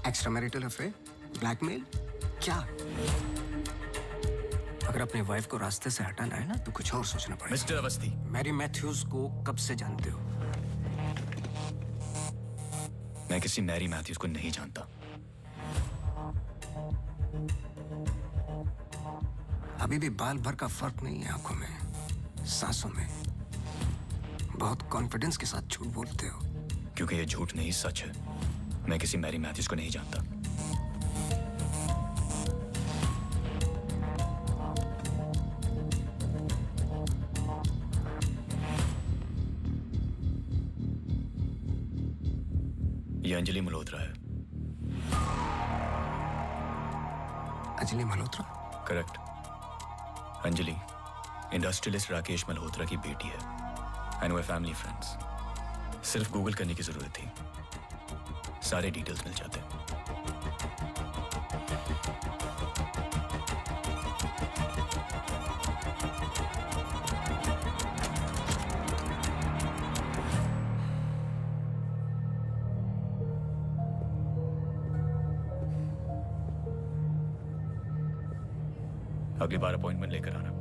एक्स्ट्रा मैरिटल अफेयर, ब्लैकमेल, क्या? अगर अपनी वाइफ को रास्ते से हटाना है ना, तो कुछ और सोचना पड़ेगा। मिस्टर अवस्थी, मैरी मैथ्यूज को कब से जानते हो? मैं किसी मैरी मैथ्यूज को नहीं जानता। अभी भी बाल भर का फर्क नहीं है आंखों में, सांसों में। बहुत कॉन्फिडेंस के साथ झूठ बोलते हो। क्योंकि ये झूठ नहीं, सच है। मैं किसी मैरी मैथ्यूज को नहीं जानता। ये अंजलि मल्होत्रा है। अंजलि मल्होत्रा? करेक्ट। अंजलि इंडस्ट्रियलिस्ट राकेश मल्होत्रा की बेटी है एंड वे फैमिली फ्रेंड्स। सिर्फ गूगल करने की जरूरत थी, सारे डिटेल्स मिल जाते हैं। अगली बार अपॉइंटमेंट लेकर आना।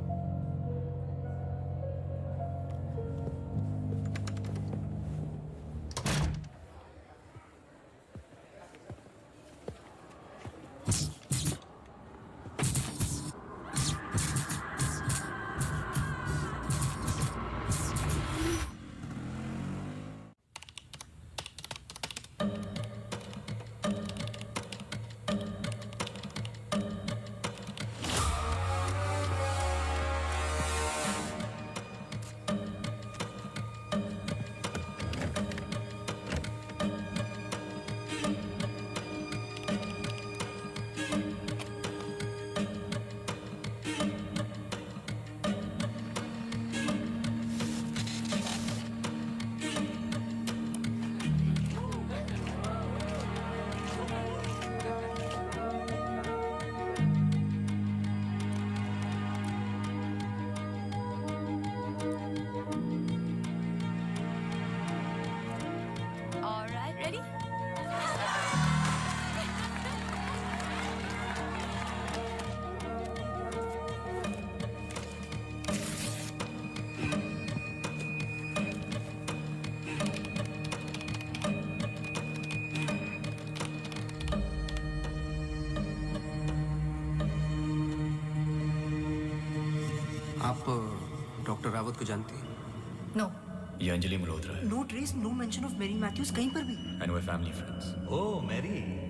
आप डॉक्टर रावत को जानती हैं? नो। ये अंजलि मल्होत्रा है no trace, no mention of Mary Matthews कहीं पर भी। एंड वे फैमिली फ्रेंड्स। ओह मैरी,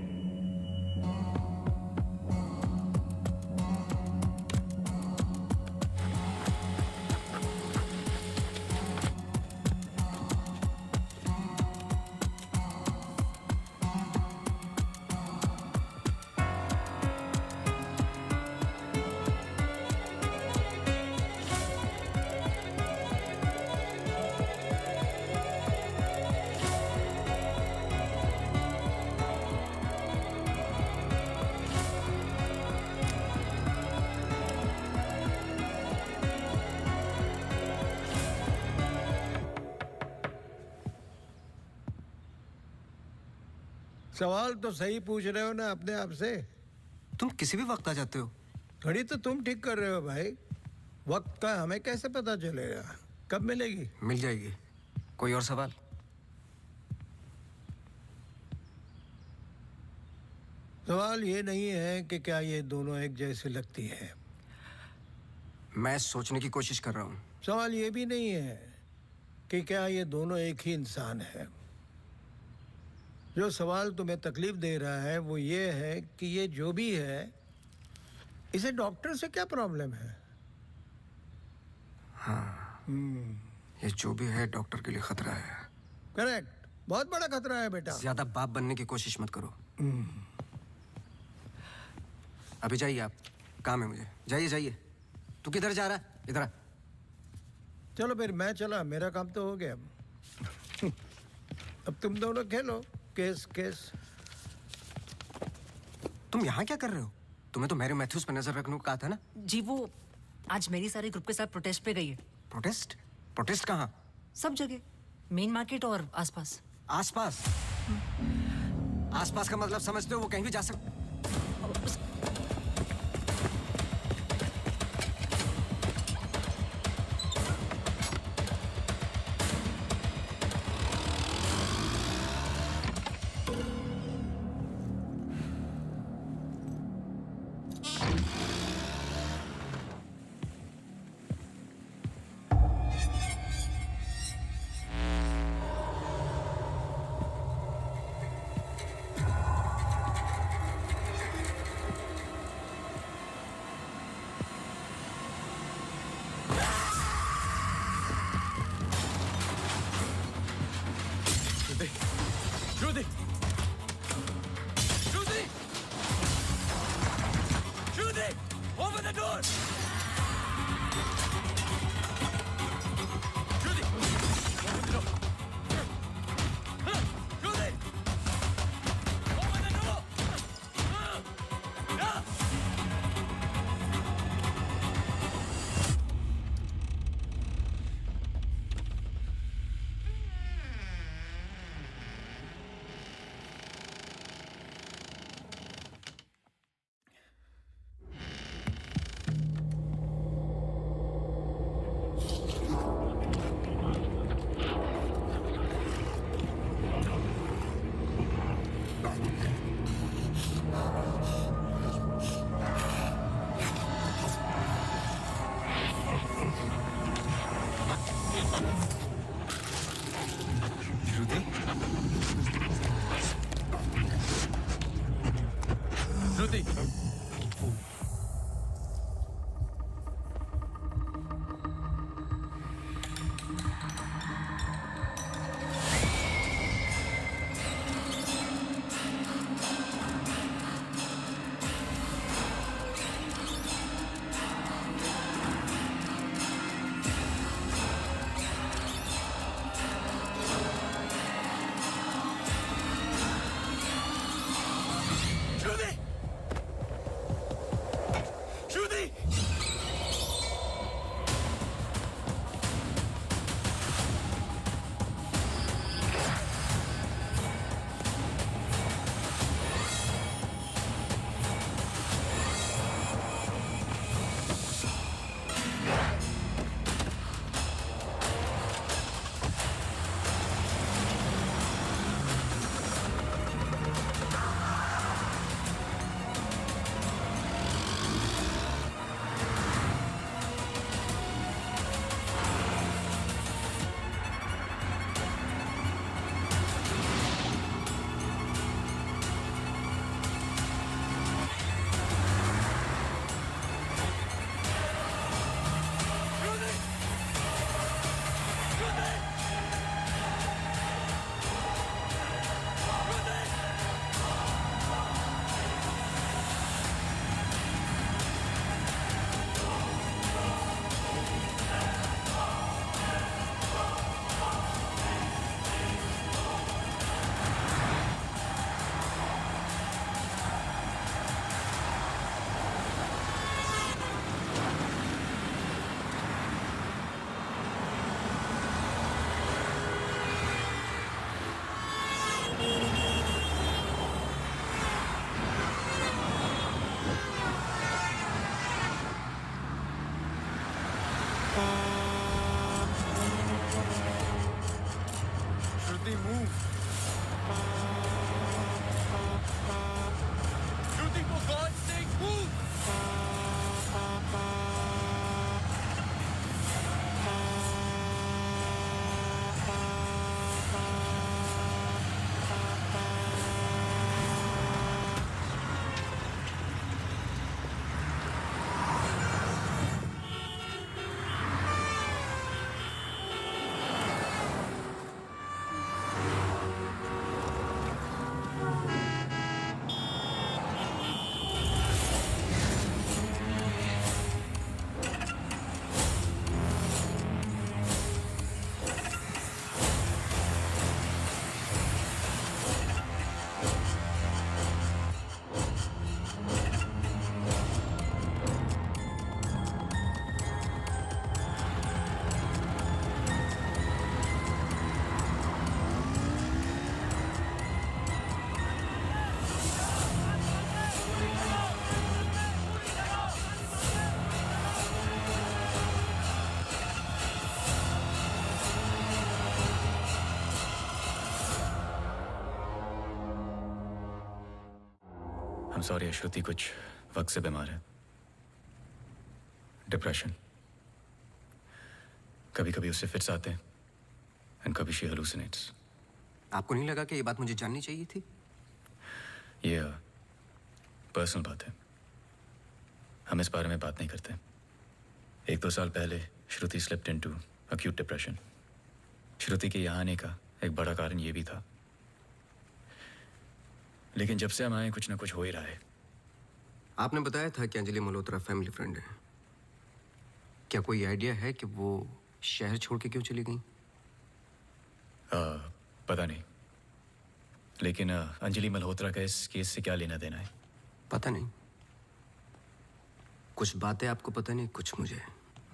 सवाल तो सही पूछ रहे हो ना अपने आप से। तुम किसी भी वक्त आ जाते हो। घड़ी तो तुम ठीक कर रहे हो भाई, वक्त का हमें कैसे पता चलेगा? कब मिलेगी? मिल जाएगी। कोई और सवाल? सवाल ये नहीं है कि क्या ये दोनों एक जैसे लगती है। मैं सोचने की कोशिश कर रहा हूँ। सवाल ये भी नहीं है कि क्या ये दोनों एक ही इंसान है। जो सवाल तुम्हें तकलीफ दे रहा है वो ये है कि ये जो भी है, इसे डॉक्टर से क्या प्रॉब्लम है? हाँ, ये जो भी है डॉक्टर के लिए खतरा है। करेक्ट, बहुत बड़ा खतरा है बेटा। ज्यादा बाप बनने की कोशिश मत करो। अभी जाइए आप, काम है मुझे। जाइए जाइए। तू किधर जा रहा है? इधर आ। चलो फिर मैं चला, मेरा काम तो हो गया। अब तुम दोनों खेलो केस केस। तुम यहाँ क्या कर रहे हो? तुम्हें तो मैरी मैथ्यूज पर नजर रखने को कहा था ना? जी वो आज मेरी सारी ग्रुप के साथ प्रोटेस्ट पे गई है। प्रोटेस्ट? प्रोटेस्ट कहाँ? सब जगह, मेन मार्केट और आसपास। आसपास? आसपास का मतलब समझते हो? वो कहीं भी जा सकते। Judy! Judy! Judy! Open the door! Judy! Open the door! Judy! Open the door! Yeah! Shruti! I'm sorry, श्रुति कुछ वक्त से बीमार है। डिप्रेशन। कभी कभी उससे फिट्स आते हैं एंड कभी शी हेलुसिनेट्स। आपको नहीं लगा कि ये बात मुझे जाननी चाहिए थी? ये पर्सनल बात है, हम इस बारे में बात नहीं करते। 1-2 साल पहले श्रुति स्लिप्ड इनटू अक्यूट डिप्रेशन। श्रुति के यहाँ आने का एक बड़ा कारण ये भी था, लेकिन जब से हम आए कुछ ना कुछ हो ही रहा है। आपने बताया था कि अंजलि मल्होत्रा फैमिली फ्रेंड है। क्या कोई आइडिया है कि वो शहर छोड़ के क्यों चली गई? पता नहीं, लेकिन अंजलि मल्होत्रा का इस केस से क्या लेना देना है? पता नहीं। कुछ बातें आपको पता नहीं, कुछ मुझे।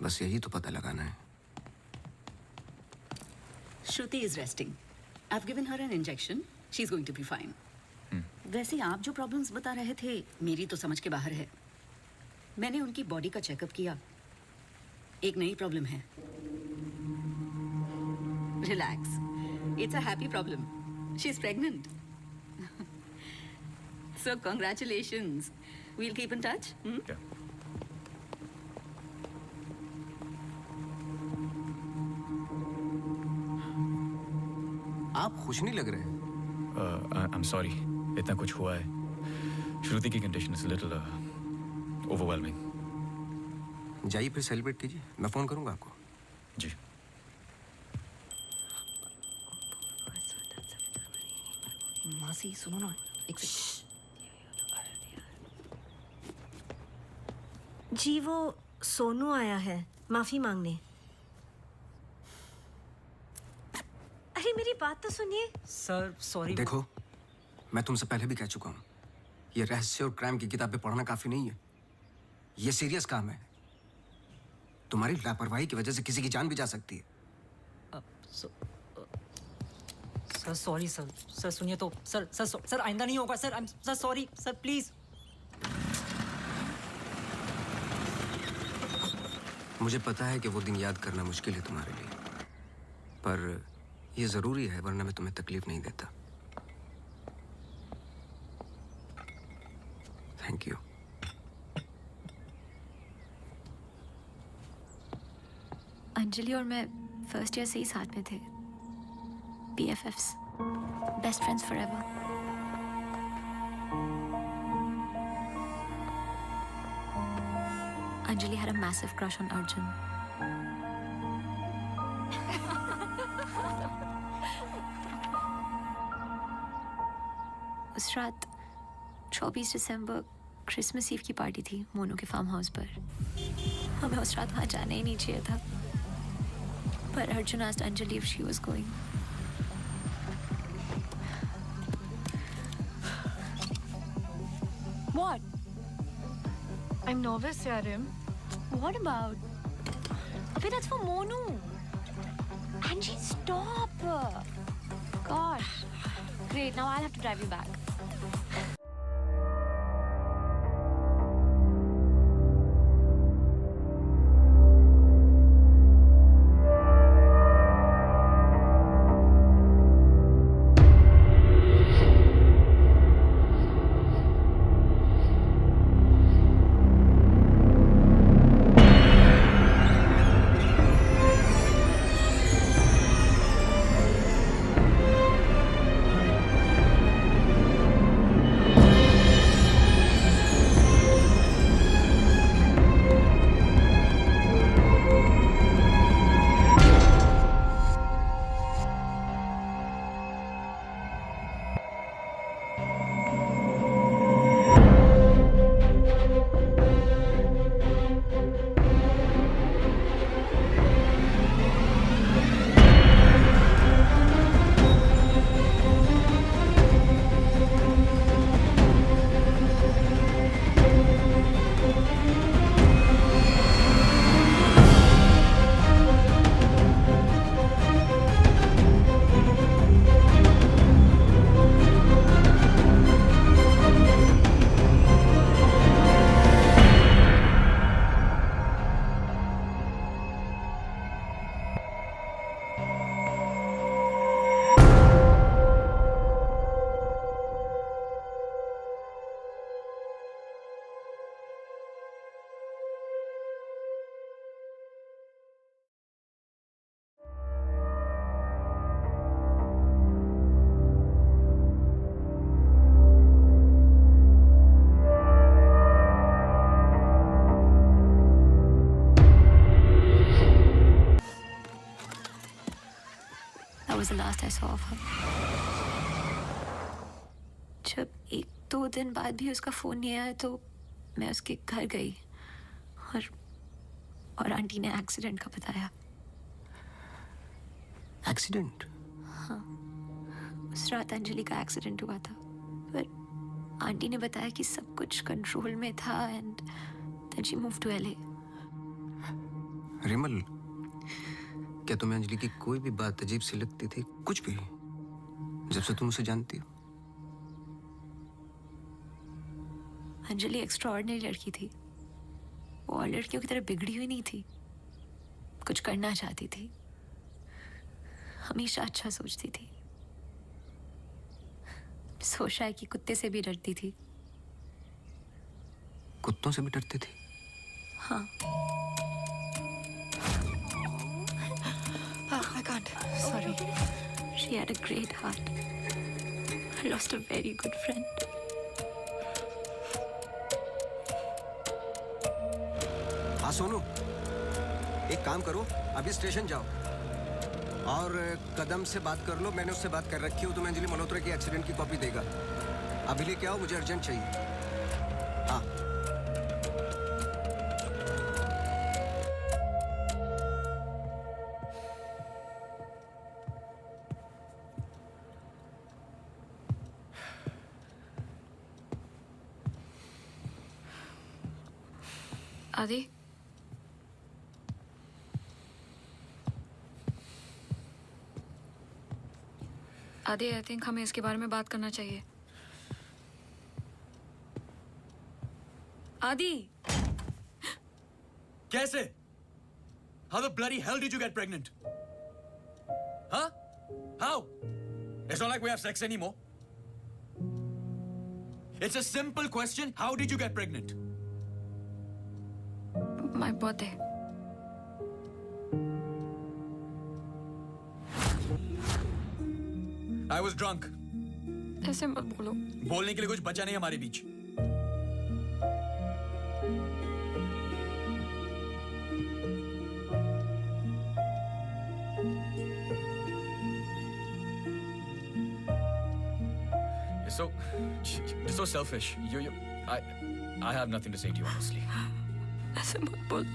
बस यही तो पता लगाना है। Shruti is resting. I've given her an injection. She's going to be fine. वैसे आप जो प्रॉब्लम्स बता रहे थे मेरी तो समझ के बाहर है। मैंने उनकी बॉडी का चेकअप किया, एक नई प्रॉब्लम है। Relax, it's a happy problem. She is pregnant. So congratulations. We'll keep in touch. आप खुश नहीं लग रहे हैं। आई एम सॉरी, इतना कुछ हुआ है। श्रुति की कंडीशन इज लिटिल ओवरवेलमिंग। जाइए फिर सेलिब्रेट कीजिए, मैं फोन करूंगा आपको। जी। मासी सुनो ना, एक जी वो सोनू आया है माफी मांगने। अरे मेरी बात तो सुनिए। Sir sorry. देखो, मैं तुमसे पहले भी कह चुका हूं, ये रहस्य और क्राइम की किताबें पढ़ना काफी नहीं है। ये सीरियस काम है। तुम्हारी लापरवाही की वजह से किसी की जान भी जा सकती है। Sir sorry sir. सर सुनिए तो सर सर सर आइंदा नहीं होगा sir. Sir sorry sir, please. मुझे पता है कि वो दिन याद करना मुश्किल है तुम्हारे लिए, पर ये जरूरी है, वरना मैं तुम्हें तकलीफ नहीं देता। Thank you. अंजलि और मैं फर्स्ट ईयर से ही साथ में थे। BFFs, best friends forever. Anjali had a massive crush on Arjun. उस रात 24 दिसंबर क्रिसमस ईव की पार्टी थी मोनू के फार्म हाउस पर। हमें उस रात वहाँ जाना ही नहीं चाहिए था, पर Arjun asked Anjali if she was going. What? I'm nervous, Yarim. What about? Abhi, that's for Monu. Angie, stop. Gosh. Great, now I'll have to drive you back. was the last I saw of her. जब 1-2 दिन बाद भी उसका फोन नहीं आया तो मैं उसके घर गई और आंटी ने एक्सीडेंट का बताया। एक्सीडेंट? हाँ, उस रात अंजलि का एक्सीडेंट हुआ था, पर आंटी ने बताया कि सब कुछ कंट्रोल में था and then she move to LA। Rimal, क्या तुम्हें अंजलि की कोई भी बात अजीब सी लगती थी? कुछ भी, जब से तुम उसे जानती हो? अंजलि एक्स्ट्राऑर्डिनरी लड़की थी। वो और लड़कियों की तरह बिगड़ी हुई नहीं थी। कुछ करना चाहती थी, हमेशा अच्छा सोचती थी। सोचा है कि कुत्ते से भी डरती थी। कुत्तों से भी डरती थी? हाँ। I can't. Sorry. She had a great heart. I lost a very good friend. हाँ सोनू, एक काम करो, अभी स्टेशन जाओ और कदम से बात कर लो। मैंने उससे बात कर रखी है, तुम्हें अंजलि मल्होत्रा की एक्सीडेंट की कॉपी देगा। अभी लेके आओ, मुझे अर्जेंट चाहिए। हाँ। आदि, आदि, आई थिंक हमें इसके बारे में बात करना चाहिए। आदि, कैसे? How the bloody hell did you get pregnant? Huh? How? It's not like we have sex anymore. It's a simple question. How did you get pregnant? My birthday. I was drunk. ऐसे मत बोलो। बोलने के लिए कुछ बचा नहीं हमारे बीच। You're so selfish. I have nothing to say to you, honestly. ऐसे मत बोल।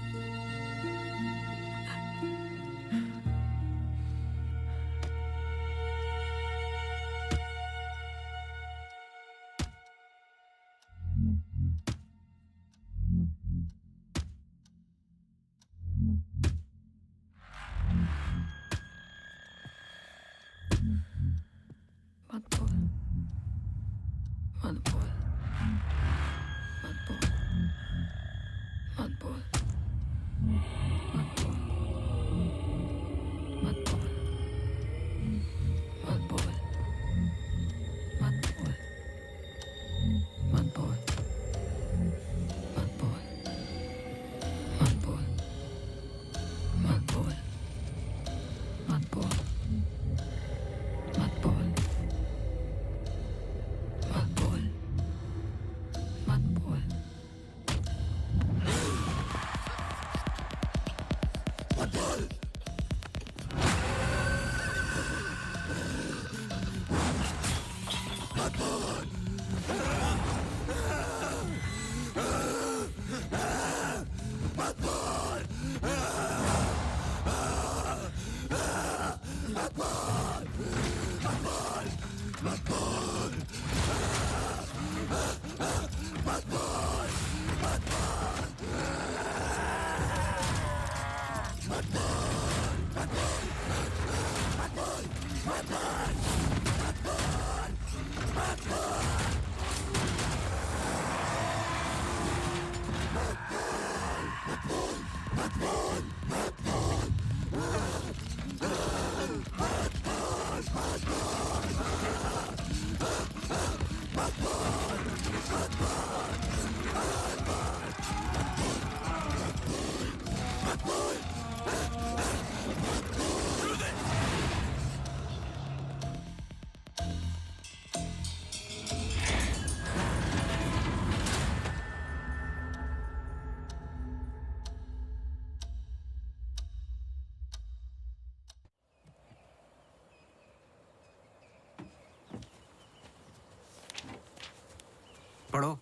पढ़ो।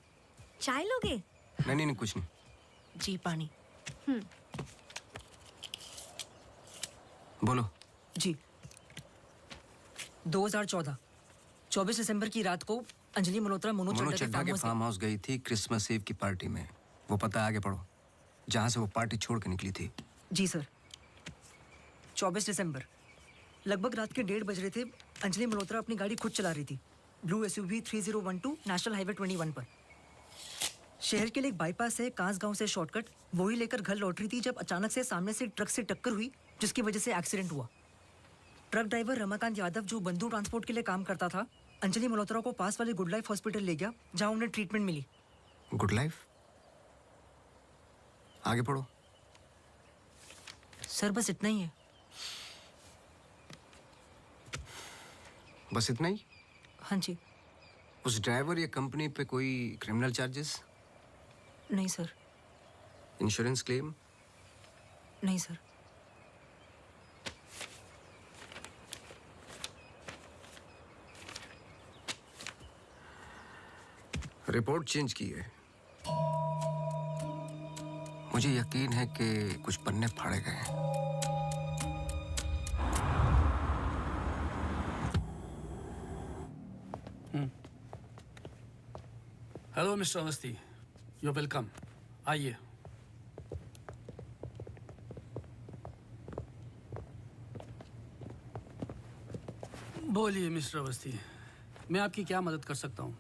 चाय लोगे? नहीं नहीं नहीं, कुछ नहीं। जी पानी। बोलो। जी 2014 24 दिसंबर की रात को अंजलि मल्होत्रा मोनू मोनू चड्ढा चड्ढा के फार्म हाउस गई थी क्रिसमस ईव की पार्टी में। वो पता आगे पढ़ो, जहाँ से वो पार्टी छोड़ के निकली थी। जी सर। 24 दिसंबर लगभग रात के 1:30 बज रहे थे। अंजलि मल्होत्रा अपनी गाड़ी खुद चला रही थी, ब्लू SUV 3012 नेशनल हाईवे 21 पर। शहर के लिए एक बाईपास है कांस गांव से शॉर्टकट, वही लेकर घर लौट रही थी जब अचानक से सामने से ट्रक से टक्कर हुई, जिसकी वजह से एक्सीडेंट हुआ। ट्रक ड्राइवर रमाकांत यादव, जो बंधु ट्रांसपोर्ट के लिए काम करता था, अंजलि मल्होत्रा को पास वाले गुड लाइफ हॉस्पिटल ले गया, जहां उन्हें ट्रीटमेंट मिली। Good life? आगे पढ़ो। सर बस इतना ही है। बस इतना ही? हाँ जी। उस ड्राइवर या कंपनी पे कोई क्रिमिनल चार्जेस? नहीं सर। Insurance claim? नहीं सर। रिपोर्ट चेंज की है। मुझे यकीन है कि कुछ पन्ने फाड़े गए हैं। Hello mister Awasthi, you welcome. आइए। बोलिए मिस्टर अवस्थी, मैं आपकी क्या मदद कर सकता हूँ?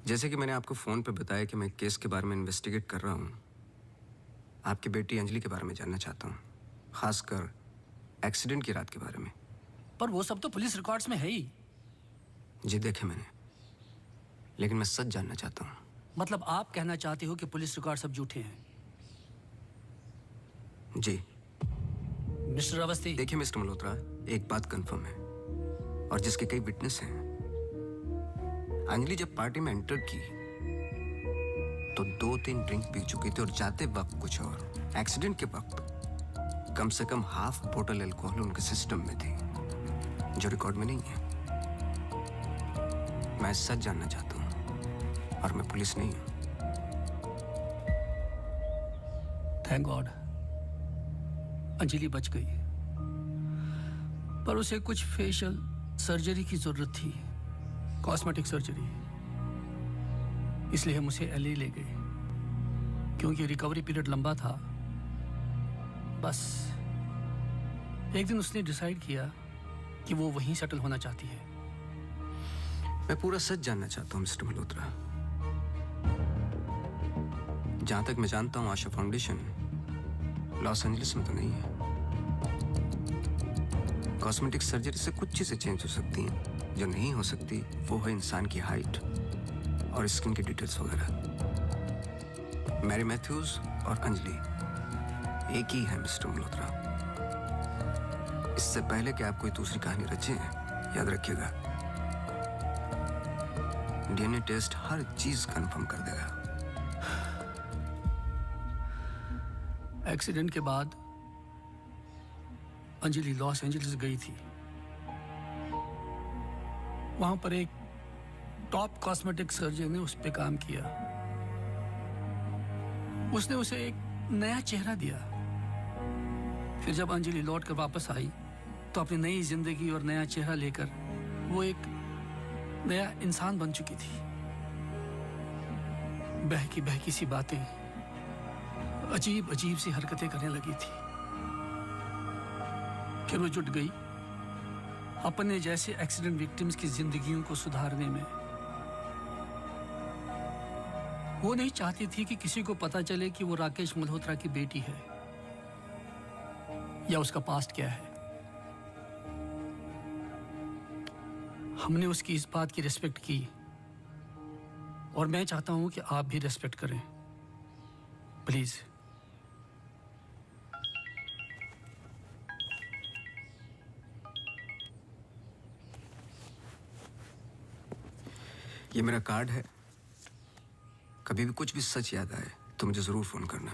जैसे कि मैंने आपको फोन पे बताया कि मैं केस के बारे में इन्वेस्टिगेट कर रहा हूँ, आपकी बेटी अंजलि के बारे में जानना चाहता हूँ, खासकर एक्सीडेंट की रात के बारे में। पर वो सब तो पुलिस रिकॉर्ड्स में है ही। जी देखे मैंने, लेकिन मैं सच जानना चाहता हूँ। मतलब आप कहना चाहते हो कि पुलिस रिकॉर्ड सब झूठे हैं? जी। मिस्टर अवस्थी। देखिए मिस्टर मल्होत्रा, एक बात कंफर्म है और जिसके कई विटनेस हैं। अंजलि जब पार्टी में एंटर की तो 2-3 ड्रिंक पी चुकी थी और जाते वक्त कुछ और। एक्सीडेंट के वक्त कम से कम हाफ बोतल अल्कोहल उनके सिस्टम में थी, जो रिकॉर्ड में नहीं है। मैं सच जानना चाहता हूँ और मैं पुलिस नहीं हूँ। थैंक गॉड अंजलि बच गई, पर उसे कुछ फेशियल सर्जरी की जरूरत थी, कॉस्मेटिक सर्जरी। इसलिए हम उसे LA ले गए, क्योंकि रिकवरी पीरियड लंबा था। बस एक दिन उसने डिसाइड किया कि वो वहीं सेटल होना चाहती है। मैं पूरा सच जानना चाहता हूँ मिस्टर मल्होत्रा। जहां तक मैं जानता हूँ, आशा फाउंडेशन लॉस एंजलिस में तो नहीं है। कॉस्मेटिक सर्जरी से कुछ चीजें चेंज हो सकती हैं, जो नहीं हो सकती वो है इंसान की हाइट और स्किन की डिटेल्स वगैरह। मैरी मैथ्यूज और अंजलि एक ही है मिस्टर मल्होत्रा। इससे पहले कि आप कोई दूसरी कहानी रचें, याद रखिएगा, DNA टेस्ट हर चीज कंफर्म कर देगा। एक्सीडेंट के बाद अंजलि लॉस एंजलिस गई थी। वहां पर एक टॉप कॉस्मेटिक सर्जन ने उस पर काम किया। उसने उसे एक नया चेहरा दिया। फिर जब अंजलि लौट कर वापस आई तो अपनी नई जिंदगी और नया चेहरा लेकर वो एक नया इंसान बन चुकी थी। बहकी बहकी सी बातें, अजीब अजीब सी हरकतें करने लगी थी। फिर वो जुट गई अपने जैसे एक्सीडेंट विक्टिम्स की जिंदगियों को सुधारने में। वो नहीं चाहती थी कि किसी को पता चले कि वो राकेश मल्होत्रा की बेटी है या उसका पास्ट क्या है। हमने उसकी इस बात की रिस्पेक्ट की और मैं चाहता हूं कि आप भी रिस्पेक्ट करें, प्लीज। ये मेरा कार्ड है, कभी भी कुछ भी सच याद आए तो मुझे जरूर फोन करना।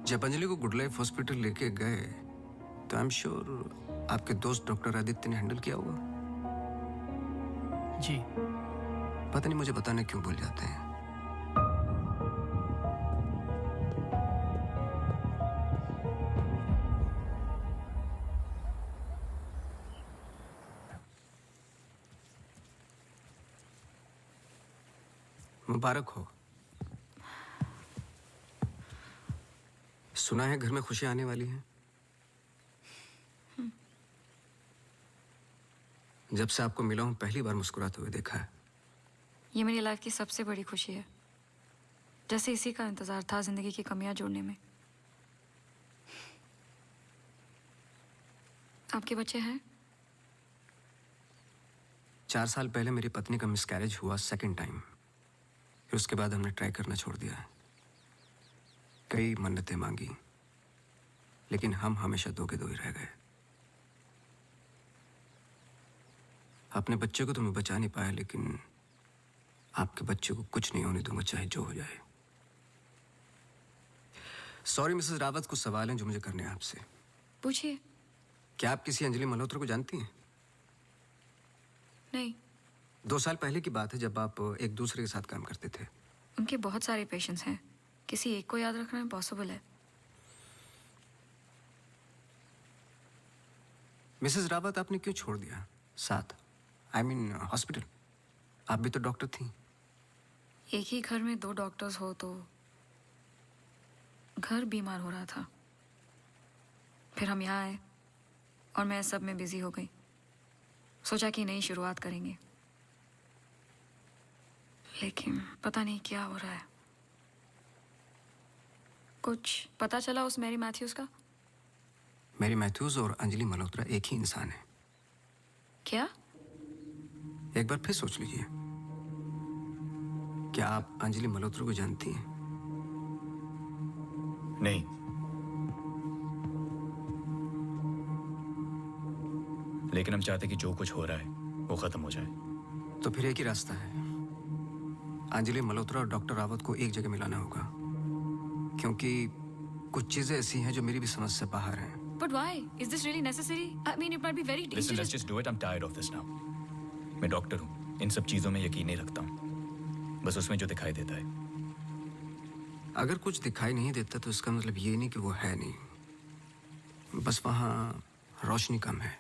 जब अंजलि को गुड लाइफ हॉस्पिटल लेके गए तो आई एम श्योर आपके दोस्त डॉक्टर आदित्य ने हैंडल किया होगा। जी। पता नहीं मुझे बताने क्यों भूल जाते हैं। मुबारक हो। सुना है घर में खुशियां आने वाली हैं। जब से आपको मिला हूं पहली बार मुस्कुराते हुए देखा है। ये मेरी लाइफ की सबसे बड़ी खुशी है, जैसे इसी का इंतजार था जिंदगी की कमियां जोड़ने में। आपके बच्चे हैं? 4 साल पहले मेरी पत्नी का मिसकैरेज हुआ सेकंड टाइम। फिर उसके बाद हमने ट्राई करना छोड़ दिया है। कई मन्नतें मांगी, लेकिन हम हमेशा दो के दो ही रह गए। अपने बच्चे को तो मैं बचा नहीं पाया, लेकिन आपके बच्चे को कुछ नहीं होने दूंगा, चाहे जो हो जाए। सॉरी मिसेस रावत, कुछ सवाल हैं जो मुझे करने हैं आपसे। पूछिए। क्या आप किसी अंजलि मल्होत्रा को जानती हैं? नहीं। 2 साल पहले की बात है जब आप एक दूसरे के साथ काम करते थे। उनके बहुत सारे पेशेंट्स हैं, किसी एक को याद रखना इम्पॉसिबल है। मिसेस रावत, आपने क्यों छोड़ दिया साथ? I mean hospital. आप भी तो डॉक्टर थी। एक ही घर में 2 डॉक्टर्स हो तो घर बीमार हो रहा था। फिर हम यहाँ आए और मैं सब में बिजी हो गई। सोचा कि नई शुरुआत करेंगे, लेकिन पता नहीं क्या हो रहा है। कुछ पता चला उस मैरी मैथ्यूज का? मैरी मैथ्यूज और अंजलि मल्होत्रा एक ही इंसान है। क्या? एक बार फिर सोच लीजिए। क्या आप अंजलि मल्होत्रा को जानती हैं? नहीं। लेकिन हम चाहते कि जो कुछ हो रहा है वो खत्म हो जाए। तो फिर एक ही रास्ता है। अंजलि मल्होत्रा और डॉक्टर रावत को एक जगह मिलाना होगा, क्योंकि कुछ चीजें ऐसी हैं जो मेरी भी समझ से बाहर हैं। But why? Is this really necessary? I mean, it might be very dangerous. Listen, let's just do it. I'm tired of this now. मैं डॉक्टर हूँ, इन सब चीजों में यकीन नहीं रखता हूँ, बस उसमें जो दिखाई देता है। अगर कुछ दिखाई नहीं देता तो इसका मतलब ये नहीं कि वो है नहीं, बस वहाँ रोशनी कम है।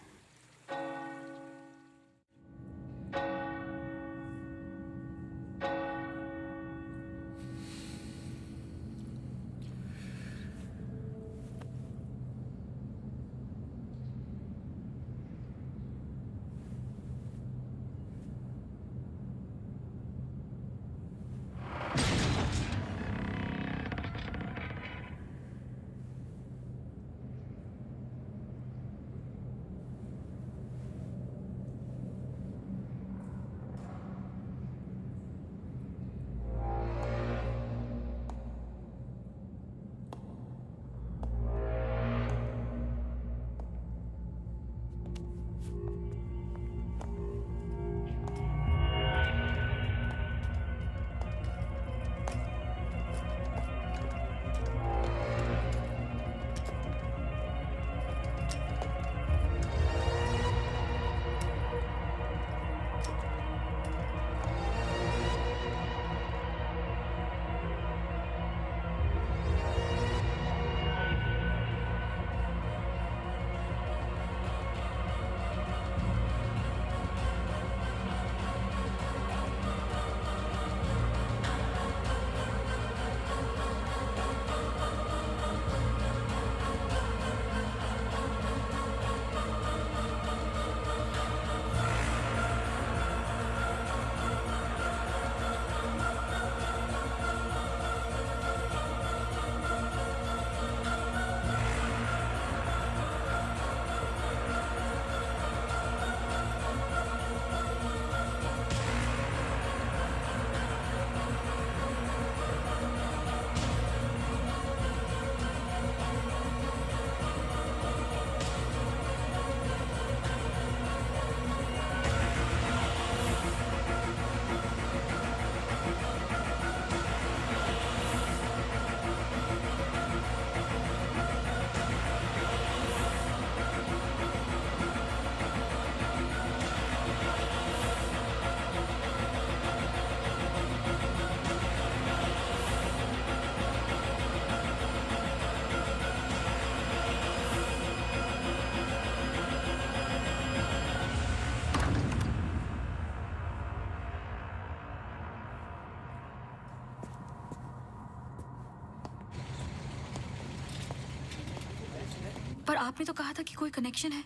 पर आपने तो कहा था कि कोई कनेक्शन है।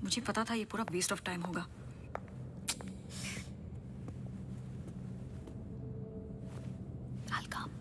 मुझे पता था ये पूरा वेस्ट ऑफ टाइम होगा। I'll come.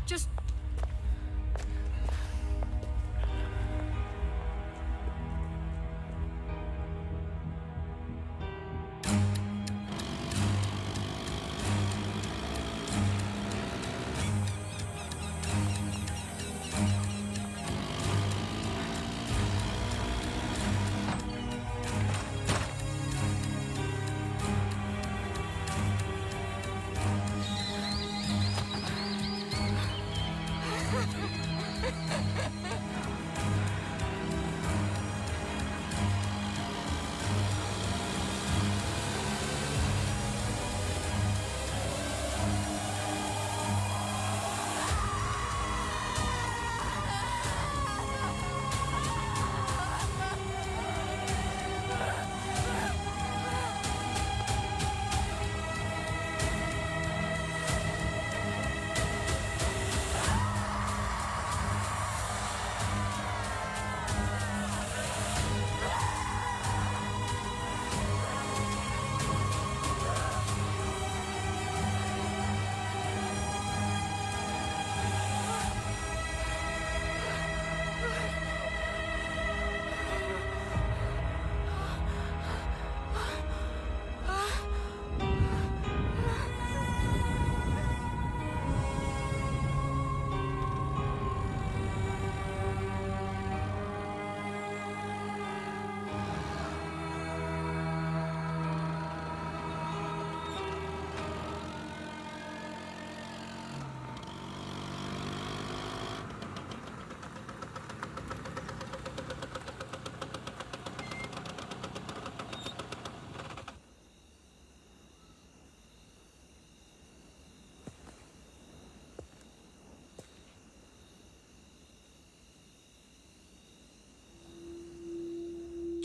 Just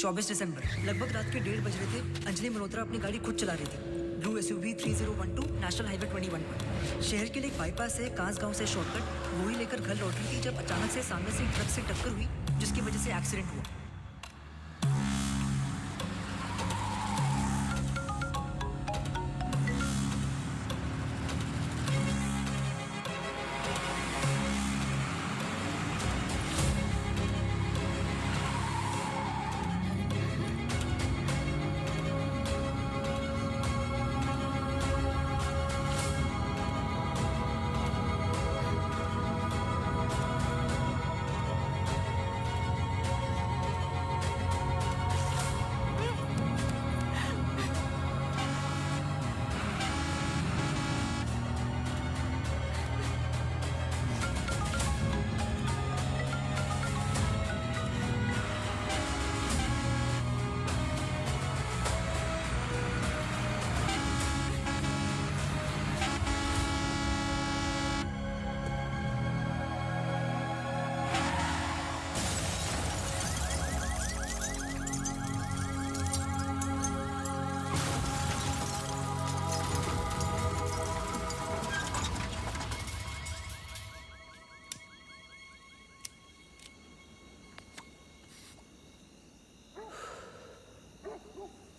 चौबीस दिसंबर लगभग रात के 1:30 बज रहे थे। अंजलि मल्होत्रा अपनी गाड़ी खुद चला रही थी। ब्लू SUV 3012 नेशनल हाईवे 21 पर। शहर के लिए एक बाईपास है कांस गांव से शॉर्टकट वही लेकर घर लौट रही थी जब अचानक से सामने से ट्रक से टक्कर हुई जिसकी वजह से एक्सीडेंट हुआ।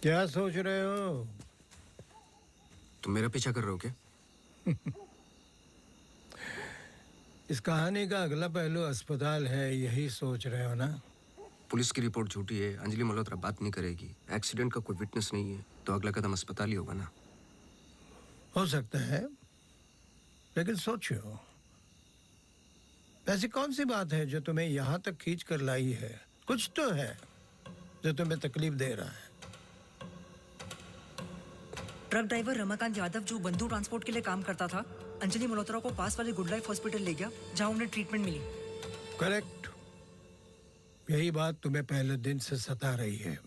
क्या सोच रहे हो? तुम मेरा पीछा कर रहे हो क्या? इस कहानी का अगला पहलू अस्पताल है, यही सोच रहे हो ना? पुलिस की रिपोर्ट झूठी है, अंजलि मल्होत्रा बात नहीं करेगी, एक्सीडेंट का कोई विटनेस नहीं है, तो अगला कदम अस्पताल ही होगा ना। हो सकता है, लेकिन सोचो, ऐसी कौन सी बात है जो तुम्हें यहां तक खींच कर लाई है? कुछ तो है जो तुम्हें तकलीफ दे रहा है। ट्रक ड्राइवर रमाकांत यादव जो बंधु ट्रांसपोर्ट के लिए काम करता था, अंजलि मल्होत्रा को पास वाले गुड लाइफ हॉस्पिटल ले गया जहां उन्हें ट्रीटमेंट मिली। करेक्ट। यही बात तुम्हें पहले दिन से सता रही है।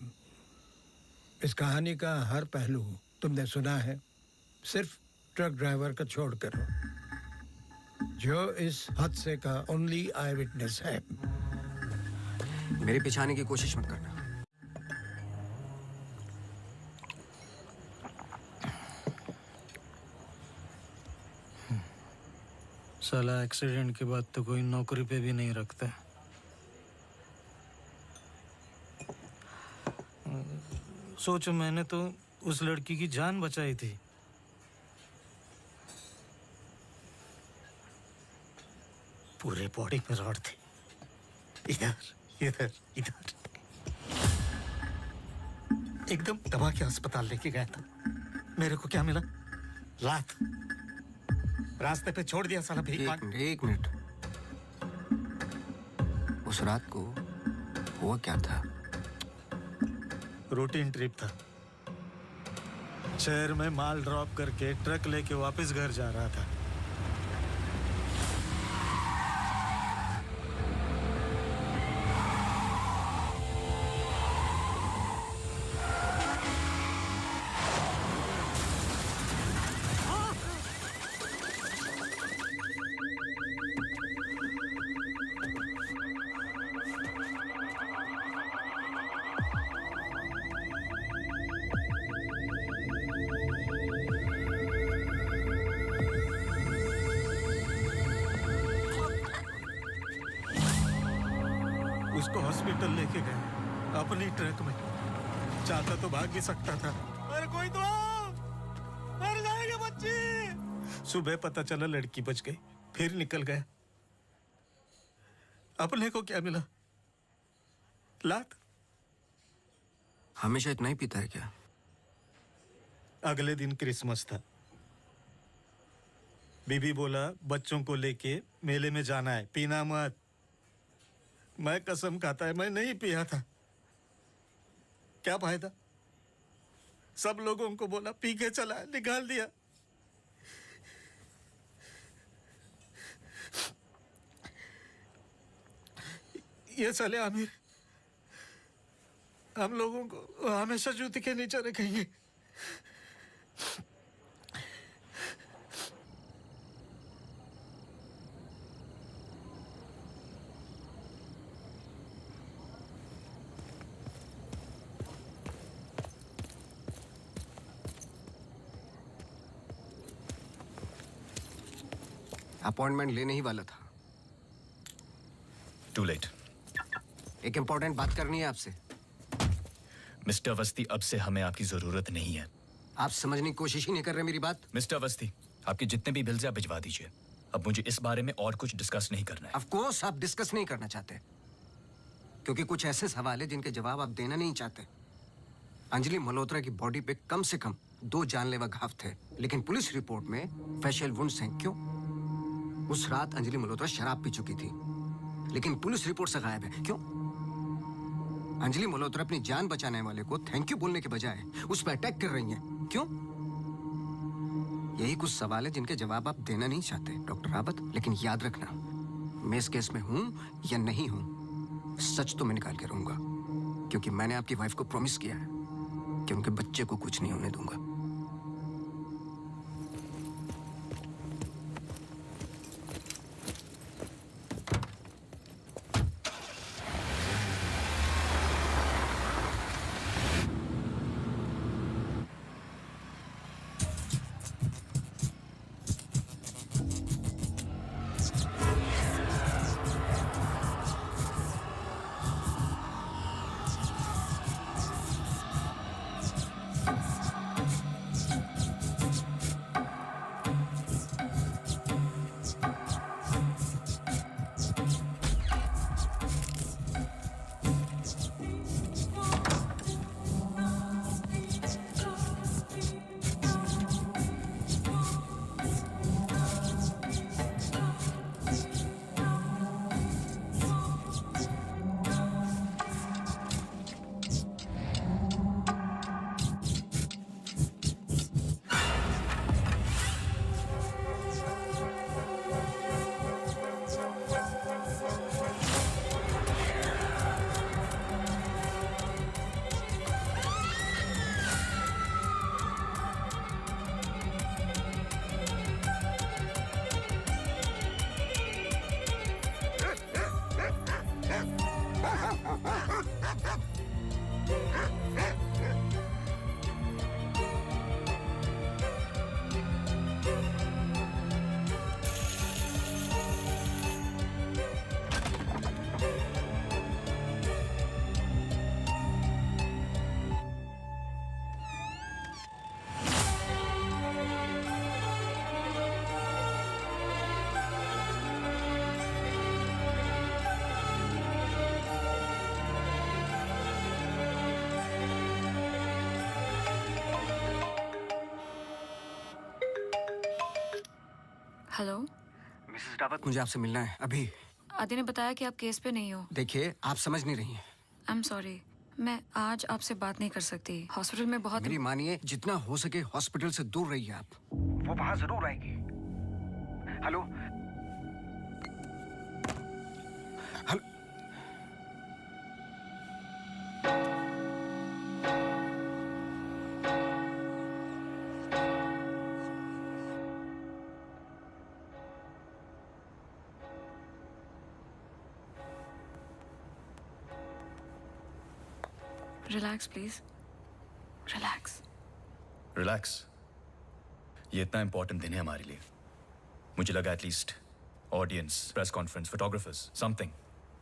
इस कहानी का हर पहलू तुमने सुना है, सिर्फ ट्रक ड्राइवर का छोड़कर, जो इस हादसे का ओनली आई विटनेस है। मेरे पीछे आने की कोशिश मत करना। साला एक्सीडेंट के बाद तो कोई नौकरी पे भी नहीं रखता। सोचो, मैंने तो उस लड़की की जान बचाई थी। पूरे बॉडी में रॉड थे, इधर इधर इधर। एकदम दबा के अस्पताल लेके गया था। मेरे को क्या मिला? लात। रास्ते पे छोड़ दिया साला भीख मांग। एक मिनट। उस रात को हुआ क्या था? रूटीन ट्रिप था। शहर में माल ड्रॉप करके ट्रक लेके वापस घर जा रहा था। उसको हॉस्पिटल लेके गए अपनी ट्रक में। चाहता तो भाग भी सकता था। अरे कोई तो आओ! मर जाएगी बच्ची। सुबह पता चला लड़की बच गई, फिर निकल गया। अपने को क्या मिला? लात। हमेशा इतना ही पीता है क्या? अगले दिन क्रिसमस था। बीबी बोला बच्चों को लेके मेले में जाना है, पीना मत। मैं कसम खाता है मैं नहीं पिया था। क्या फायदा? सब लोगों को बोला पी के चला, निकाल दिया। ये साले आमिर हम लोगों को हमेशा जूते के नीचे रखेंगे। अपॉइंटमेंट लेने ही वाला था। To late. एक इंपॉर्टेंट बात करनी है आपसे। मिस्टर अवस्थी, अब से हमें आपकी जरूरत नहीं है। आप समझने की कोशिश ही नहीं कर रहे मेरी बात। मिस्टर अवस्थी, आपके जितने भी बिल्स आप भिजवा दीजिए। अब मुझे इस बारे में और कुछ डिस्कस नहीं करना है। ऑफ कोर्स आप डिस्कस नहीं करना चाहते, क्योंकि कुछ ऐसे सवाल है जिनके जवाब आप देना नहीं चाहते। अंजलि मल्होत्रा की बॉडी पे कम से कम 2 जानलेवा घाव थे, लेकिन पुलिस रिपोर्ट में फेशियल वुंड्स हैं। क्यों? उस रात अंजलि मल्होत्रा शराब पी चुकी थी, लेकिन पुलिस रिपोर्ट से गायब है। क्यों? अंजलि मल्होत्रा अपनी जान बचाने वाले को थैंक यू बोलने के बजाय उस पर अटैक कर रही हैं। क्यों? यही कुछ सवाल है जिनके जवाब आप देना नहीं चाहते डॉक्टर रावत। लेकिन याद रखना, मैं इस केस में हूं या नहीं हूं, सच तो मैं निकाल के रहूंगा, क्योंकि मैंने आपकी वाइफ को प्रॉमिस किया है कि उनके बच्चे को कुछ नहीं होने दूंगा। हेलो मिसेस रावत, मुझे आपसे मिलना है अभी। आदि ने बताया कि आप केस पे नहीं हो। देखिए, आप समझ नहीं रही हैं। आई एम सॉरी, मैं आज आपसे बात नहीं कर सकती। हॉस्पिटल में बहुत मेरी मानिए, जितना हो सके हॉस्पिटल से दूर रहिए आप। वो वहां जरूर आएगी। Hello hello. Relax please, relax. Relax? ये इतना इंपॉर्टेंट दिन है हमारे लिए। मुझे लगा at least audience, press conference, photographers, something.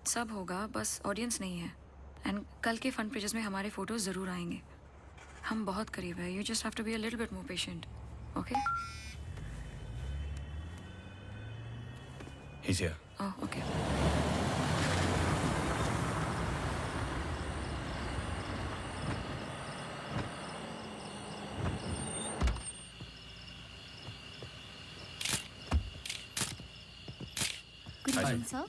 सब होगा, बस ऑडियंस नहीं है। एंड कल के फ्रंट पेजेस में हमारे फोटोज जरूर आएंगे। हम बहुत करीब है। You just have to be a little bit more patient, okay? He's here. Oh, okay. Good morning sir.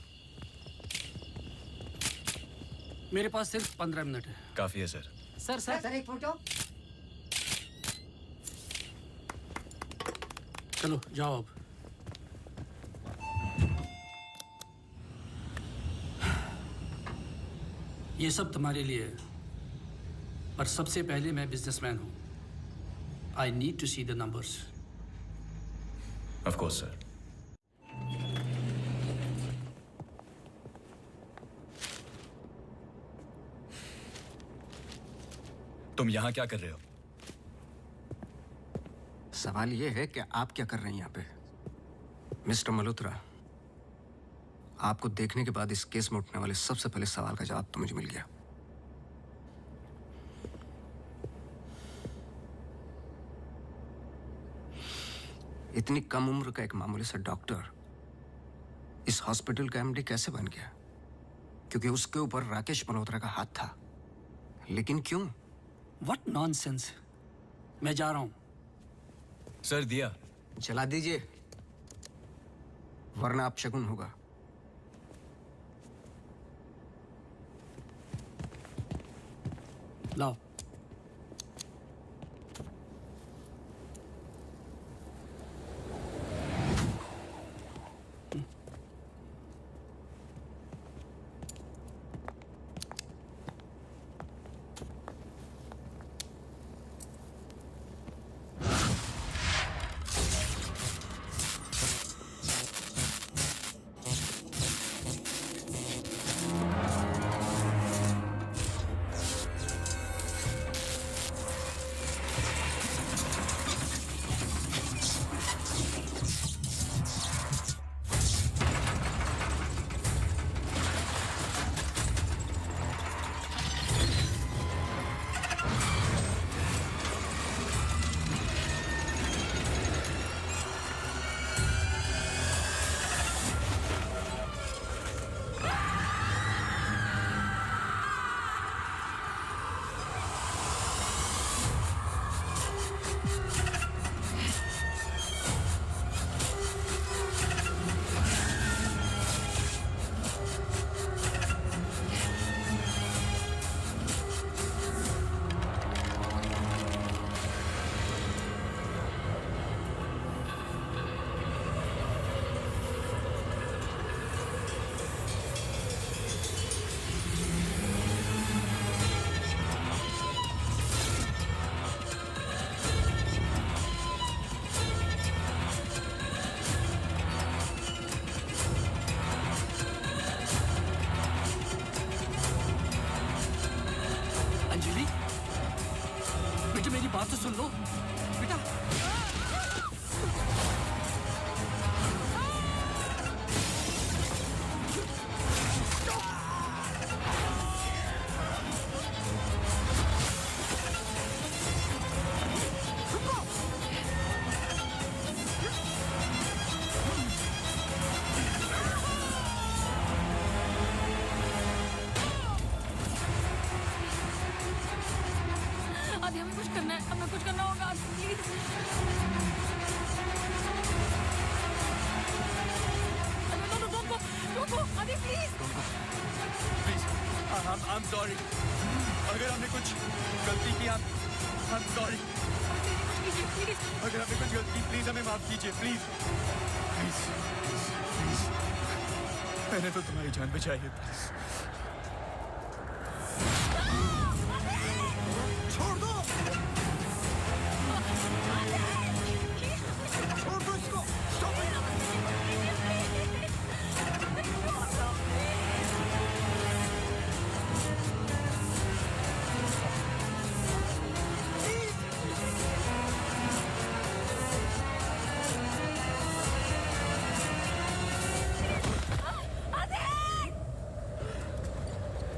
मेरे पास सिर्फ 15 मिनट है। काफी है सर। सर एक फोटो। चलो जाओ अब। ये सब तुम्हारे लिए है, पर सबसे पहले मैं बिजनेसमैन हूँ। I need to see the numbers. Of course sir. तुम यहाँ क्या कर रहे हो? सवाल ये है कि आप क्या कर रहे हैं यहाँ पे? मिस्टर मल्होत्रा, आपको देखने के बाद इस केस में उठने वाले सबसे पहले सवाल का जवाब तो मुझे मिल गया। इतनी कम उम्र का एक मामूली सा डॉक्टर इस हॉस्पिटल का एमडी कैसे बन गया? क्योंकि उसके ऊपर राकेश मल्होत्रा का हाथ था। लेकिन क्यों? What nonsense. मैं जा रहा हूं। सर दिया जला दीजिए, वरना अपशगुन होगा। लाओ। बात तो सुन लो बेटा। आदि हमें कुछ करना है, हमें कुछ करना होगा प्लीज। रोको अभी please. Please I am sorry, अगर हमने कुछ गलती की, आई एम सॉरी। अगर हमने कुछ गलती की, प्लीज हमें माफ कीजिए, प्लीज प्लीज प्लीज। मैंने तो तुम्हारी जान बचाई है, प्लीज। छोड़ दो, छोड़ दो इसको। Stop it.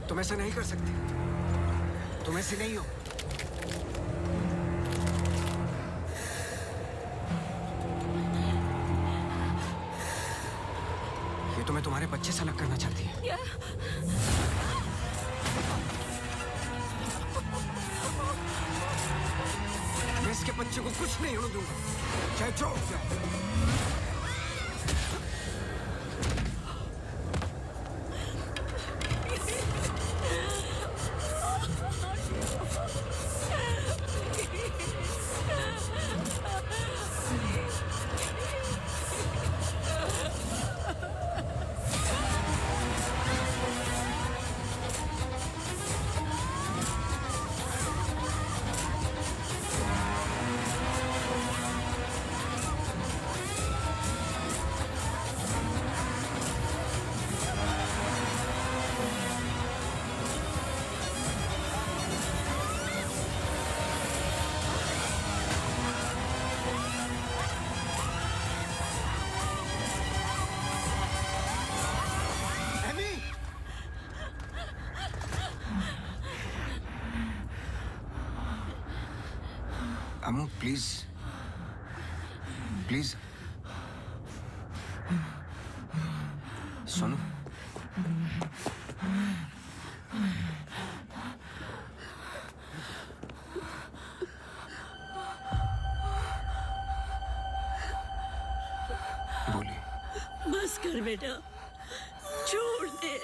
तुम ऐसा नहीं कर सकते, तुम ऐसे नहीं हो। ये तुम्हें तुम्हारे बच्चे से अलग करना चाहती है। मैं इसके बच्चे को कुछ नहीं होने दूंगा, चाहे जो हो जाए। अम्मू प्लीज प्लीज सुनो। बोलिए। बस कर बेटा, छोड़ दे,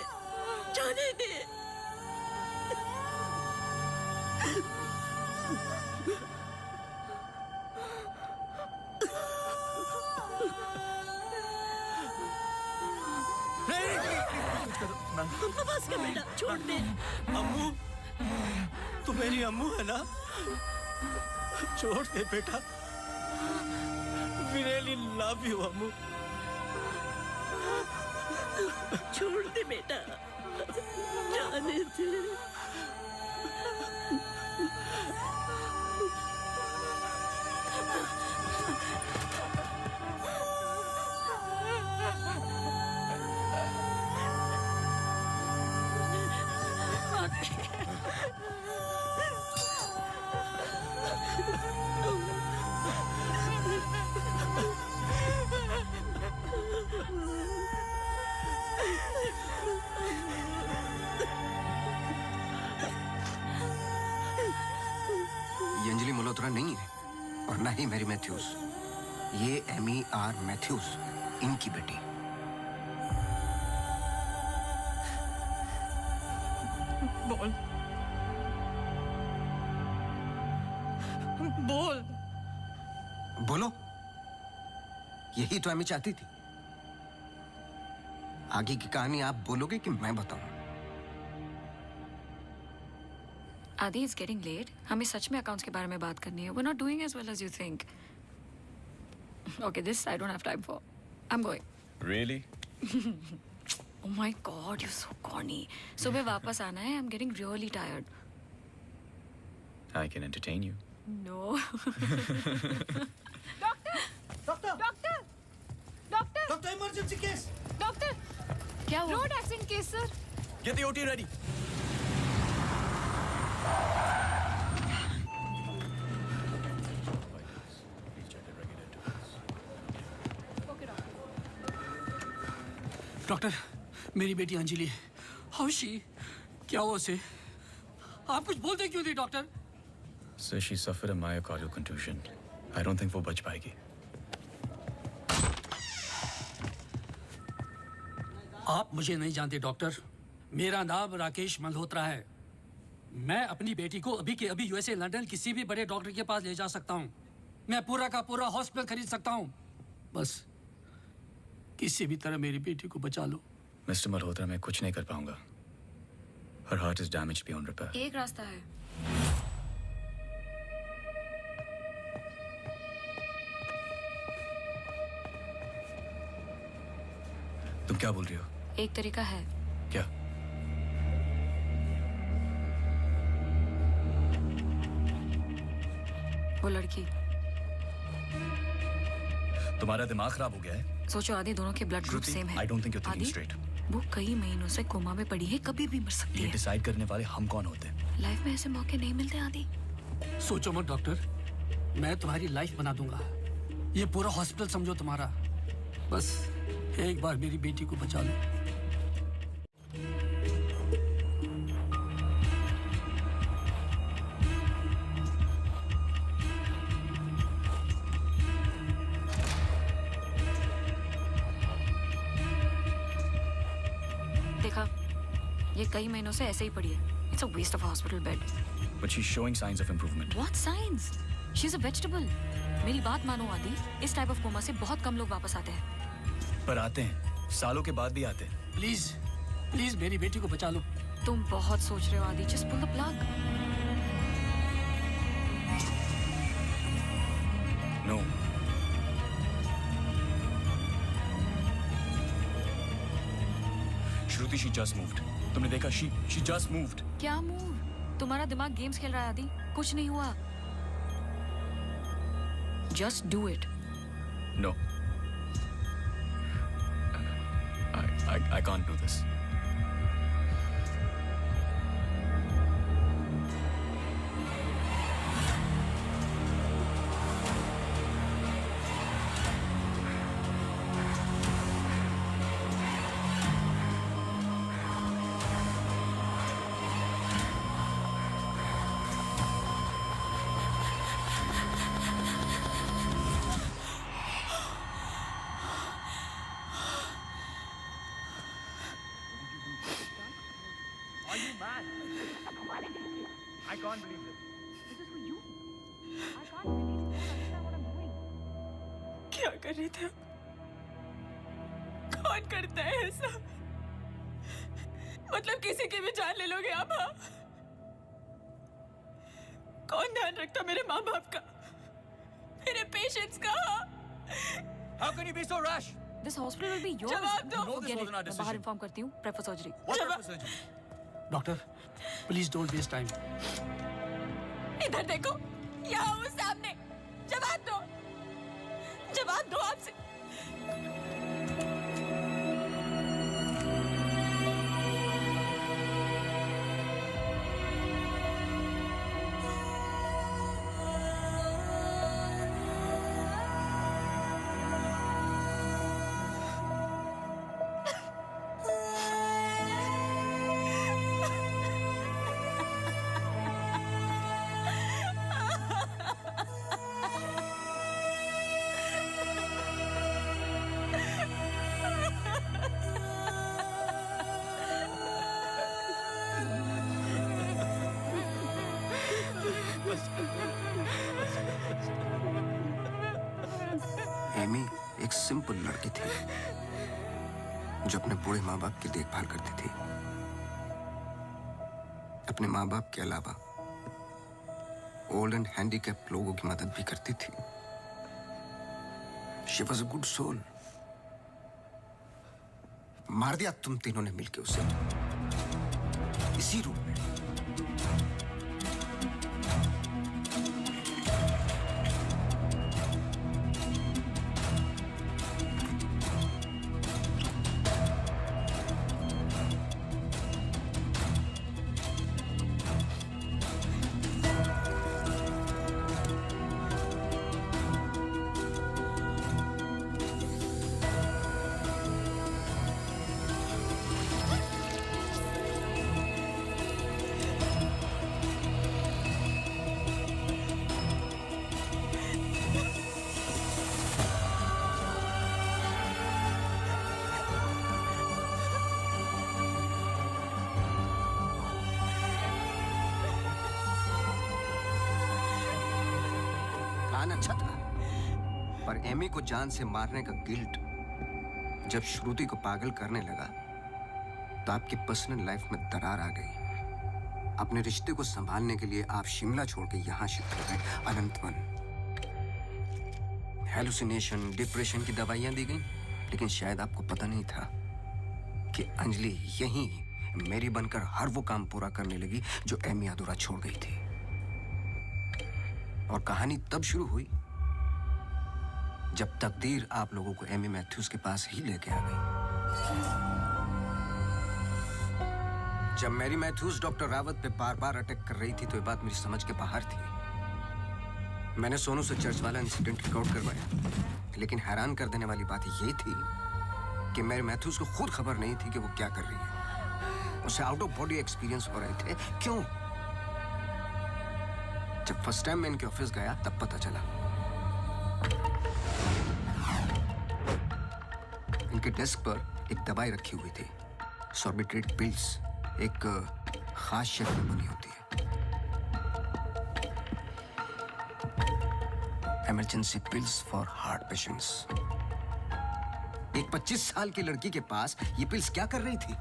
जाने दे। बस कर बेटा, छोड़ दे। अम्मू, तू मेरी अम्मू है ना? छोड़ दे बेटा। We really love you, अम्मू। छोड़ दे बेटा, जाने दे। ये अंजलि मल्होत्रा नहीं है और ना ही मैरी मैथ्यूज। ये एमी आर मैथ्यूज, इनकी बेटी। बोल बोल बोलो। यही तो एमी चाहती थी। आगे की कहानी आप बोलोगे कि मैं बताऊं? आदि, इट्स गेटिंग लेट। हमें सच में अकाउंट्स के बारे में बात करनी है। We are not doing as well as you think. Okay, this I don't have time for. I am going. Really? Oh my God, you so corny. सुबह वापस आना है। I am getting really tired. I can entertain you. No. Doctor doctor doctor doctor doctor, emergency case. Doctor, क्या हुआ? Road accident case sir. Get the OT ready. Doctor, मेरी बेटी अंजलि, हाउ शी? क्या हुआ उसे? आप कुछ बोलते क्यों नहीं doctor? Sir, she suffered a myocardial contusion. I don't think वो बच पाएगी। आप मुझे नहीं जानते डॉक्टर। मेरा नाम राकेश मल्होत्रा है। मैं अपनी बेटी को अभी के अभी यूएसए लंदन किसी भी बड़े डॉक्टर के पास ले जा सकता हूँ। मैं पूरा का पूरा हॉस्पिटल खरीद सकता हूँ। बस किसी भी तरह मेरी बेटी को बचा लो। मिस्टर मल्होत्रा, मैं कुछ नहीं कर पाऊंगा। Her heart is damaged beyond repair. एक रास्ता है। तुम क्या बोल रही हो? एक तरीका है। क्या? वो लड़की। तुम्हारा दिमाग खराब हो गया है? सोचो आदि, दोनों के ब्लड ग्रुप सेम है। I don't think you're thinking आदि, straight. वो कई महीनों से कोमा में पड़ी है, कभी भी मर सकती ये है। डिसाइड करने वाले हम कौन होते हैं? लाइफ में ऐसे मौके नहीं मिलते आदि। सोचो मत डॉक्टर, मैं तुम्हारी लाइफ बना दूंगा। ये पूरा हॉस्पिटल समझो तुम्हारा। बस एक बार मेरी बेटी को बचा लो। देखा, ये कई महीनों से ऐसे ही पड़ी है। It's a waste of a hospital bed. But she's showing signs of improvement. What signs? She's a vegetable. मेरी बात मानो आदि, इस टाइप ऑफ कोमा से बहुत कम लोग वापस आते हैं। पर आते हैं, सालों के बाद भी आते हैं। प्लीज प्लीज मेरी बेटी को बचा लो। तुम बहुत सोच रहे हो आदि, just pull the plug. No. Shruti, she just moved. तुमने देखा? She just moved. क्या मूव? तुम्हारा दिमाग गेम्स खेल रहा है आदि, कुछ नहीं हुआ। Just do it. No. I can't do this. Are you mad? I can't believe this. This is for you. I can't believe you don't understand what I'm doing. क्या कर रहे थे? कौन करता है ऐसा? मतलब किसी की भी जान ले लोगे आप? हाँ? कौन ध्यान रखता मेरे माँ बाप का, मेरे पेशेंट्स का? How can you be so rash? This hospital will be yours. जवाब दो। No, this wasn't our मैं बाहर decision. इन्फॉर्म करती हूँ। Prefer surgery. What purpose surgery? Doctor please don't waste time. इधर देखो, यहाँ वो सामने। जवाब दो, जवाब दो आपसे। एमी एक सिंपल लड़की थी जो अपने बूढ़े माँ बाप की देखभाल करती थी। अपने माँ बाप के अलावा ओल्ड एंड हैंडीकैप लोगों की मदद भी करती थी। She was a good soul. मार दिया तुम तीनों ने मिलकर उसे इसी रूम में। प्लान अच्छा था, पर एमी को जान से मारने का गिल्ट जब श्रुति को पागल करने लगा तो आपकी पर्सनल लाइफ में दरार आ गई। अपने रिश्ते को संभालने के लिए आप शिमला छोड़ के यहां शिफ्ट हो गए, अनंतवन। हेलुसिनेशन, डिप्रेशन की दवाइयां दी गई, लेकिन शायद आपको पता नहीं था कि अंजलि यहीं मेरी बनकर हर वो काम पूरा करने लगी जो एमी अधूरा छोड़ गई थी। और कहानी तब शुरू हुई जब तकदीर आप लोगों को एमी मैथ्यूज के पास ही लेके आ गई। जब मैरी मैथ्यूज डॉक्टर रावत पे बार बार अटैक कर रही थी तो ये बात मेरी समझ के बाहर थी। मैंने सोनू से चर्च वाला इंसिडेंट रिकॉर्ड करवाया, लेकिन हैरान कर देने वाली बात ये थी कि मैरी मैथ्यूज को खुद खबर नहीं थी कि वो क्या कर रही है। उसे आउट ऑफ बॉडी एक्सपीरियंस हो रहे थे। क्यों? जब फर्स्ट टाइम मैं इनके ऑफिस गया तब पता चला। इनके डेस्क पर एक दवाई रखी हुई थी, सॉर्बिट्रेट पिल्स, एक खास शक्ल में बनी होती है। Emergency pills for heart patients. एक 25 साल की लड़की के पास ये पिल्स क्या कर रही थी?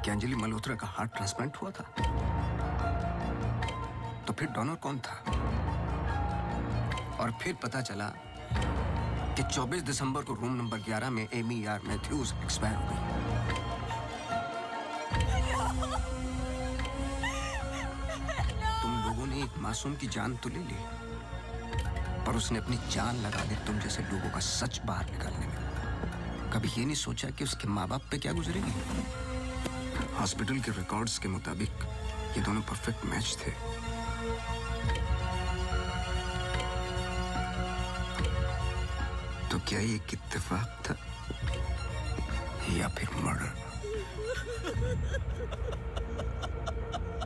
क्या अंजलि मल्होत्रा का हार्ट ट्रांसप्लांट हुआ था? तो फिर डोनर कौन था? और फिर पता चला कि 24 दिसंबर को रूम नंबर 11 में एमी आर मैथ्यूज एक्सपायर हो गई। तुम लोगों ने एक मासूम की जान तो ले ली, पर उसने अपनी जान लगा दी तुम जैसे लोगों का सच बाहर निकालने में। कभी ये नहीं सोचा कि उसके माँ बाप पे क्या गुजरेगी? हॉस्पिटल के रिकॉर्ड्स के मुताबिक ये दोनों परफेक्ट मैच थे। तो क्या ये एक इत्तेफाक था या फिर मर्डर?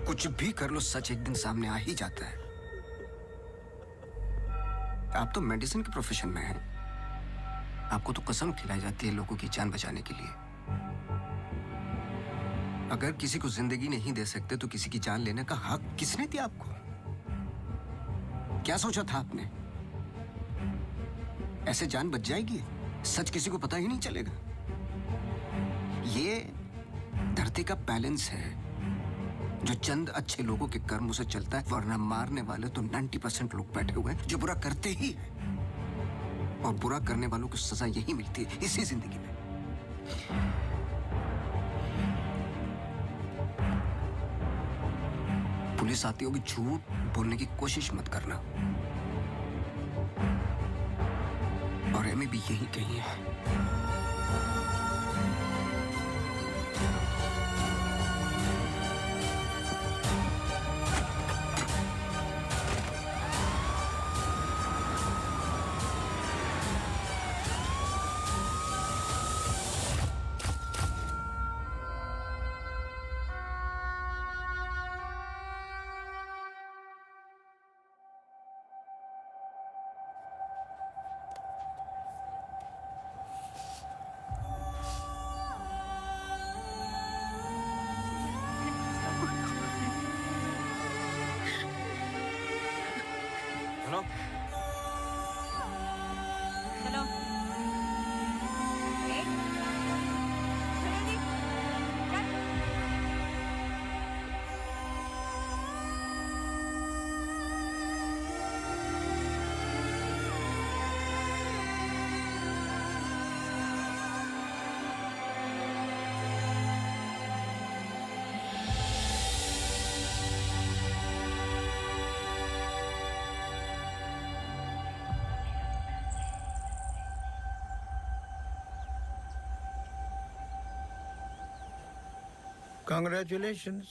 कुछ भी कर लो, सच एक दिन सामने आ ही जाता है। आप तो मेडिसिन के प्रोफेशन में हैं। आपको तो कसम खिलाई जाती है लोगों की जान बचाने के लिए। अगर किसी को जिंदगी नहीं दे सकते तो किसी की जान लेने का हक किसने दिया आपको? क्या सोचा था आपने? ऐसे जान बच जाएगी? सच किसी को पता ही नहीं चलेगा। ये धरती का बैलेंस है जो चंद अच्छे लोगों के कर्मों से चलता है, वरना मारने वाले तो 90% लोग बैठे हुए हैं जो बुरा करते ही हैं। और बुरा करने वालों को सजा यही मिलती है इसी जिंदगी में। पुलिस आती होगी, झूठ बोलने की कोशिश मत करना। और एमी भी यही कही है। हेलो चलो। Congratulations.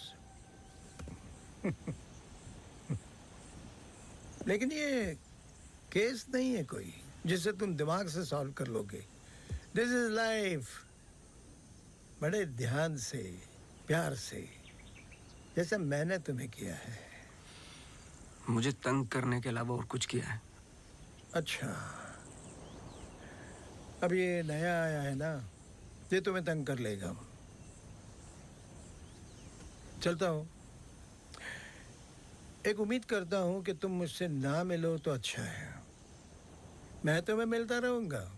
लेकिन ये केस नहीं है कोई जिसे तुम दिमाग से सॉल्व कर लोगे। This is life. बड़े ध्यान से, प्यार से, जैसा मैंने तुम्हें किया है। मुझे तंग करने के अलावा और कुछ किया है? अच्छा, अब ये नया आया है ना, ये तुम्हें तंग कर लेगा। चलता हूँ। एक उम्मीद करता हूं कि तुम मुझसे ना मिलो तो अच्छा है। मैं तुम्हें मिलता रहूंगा।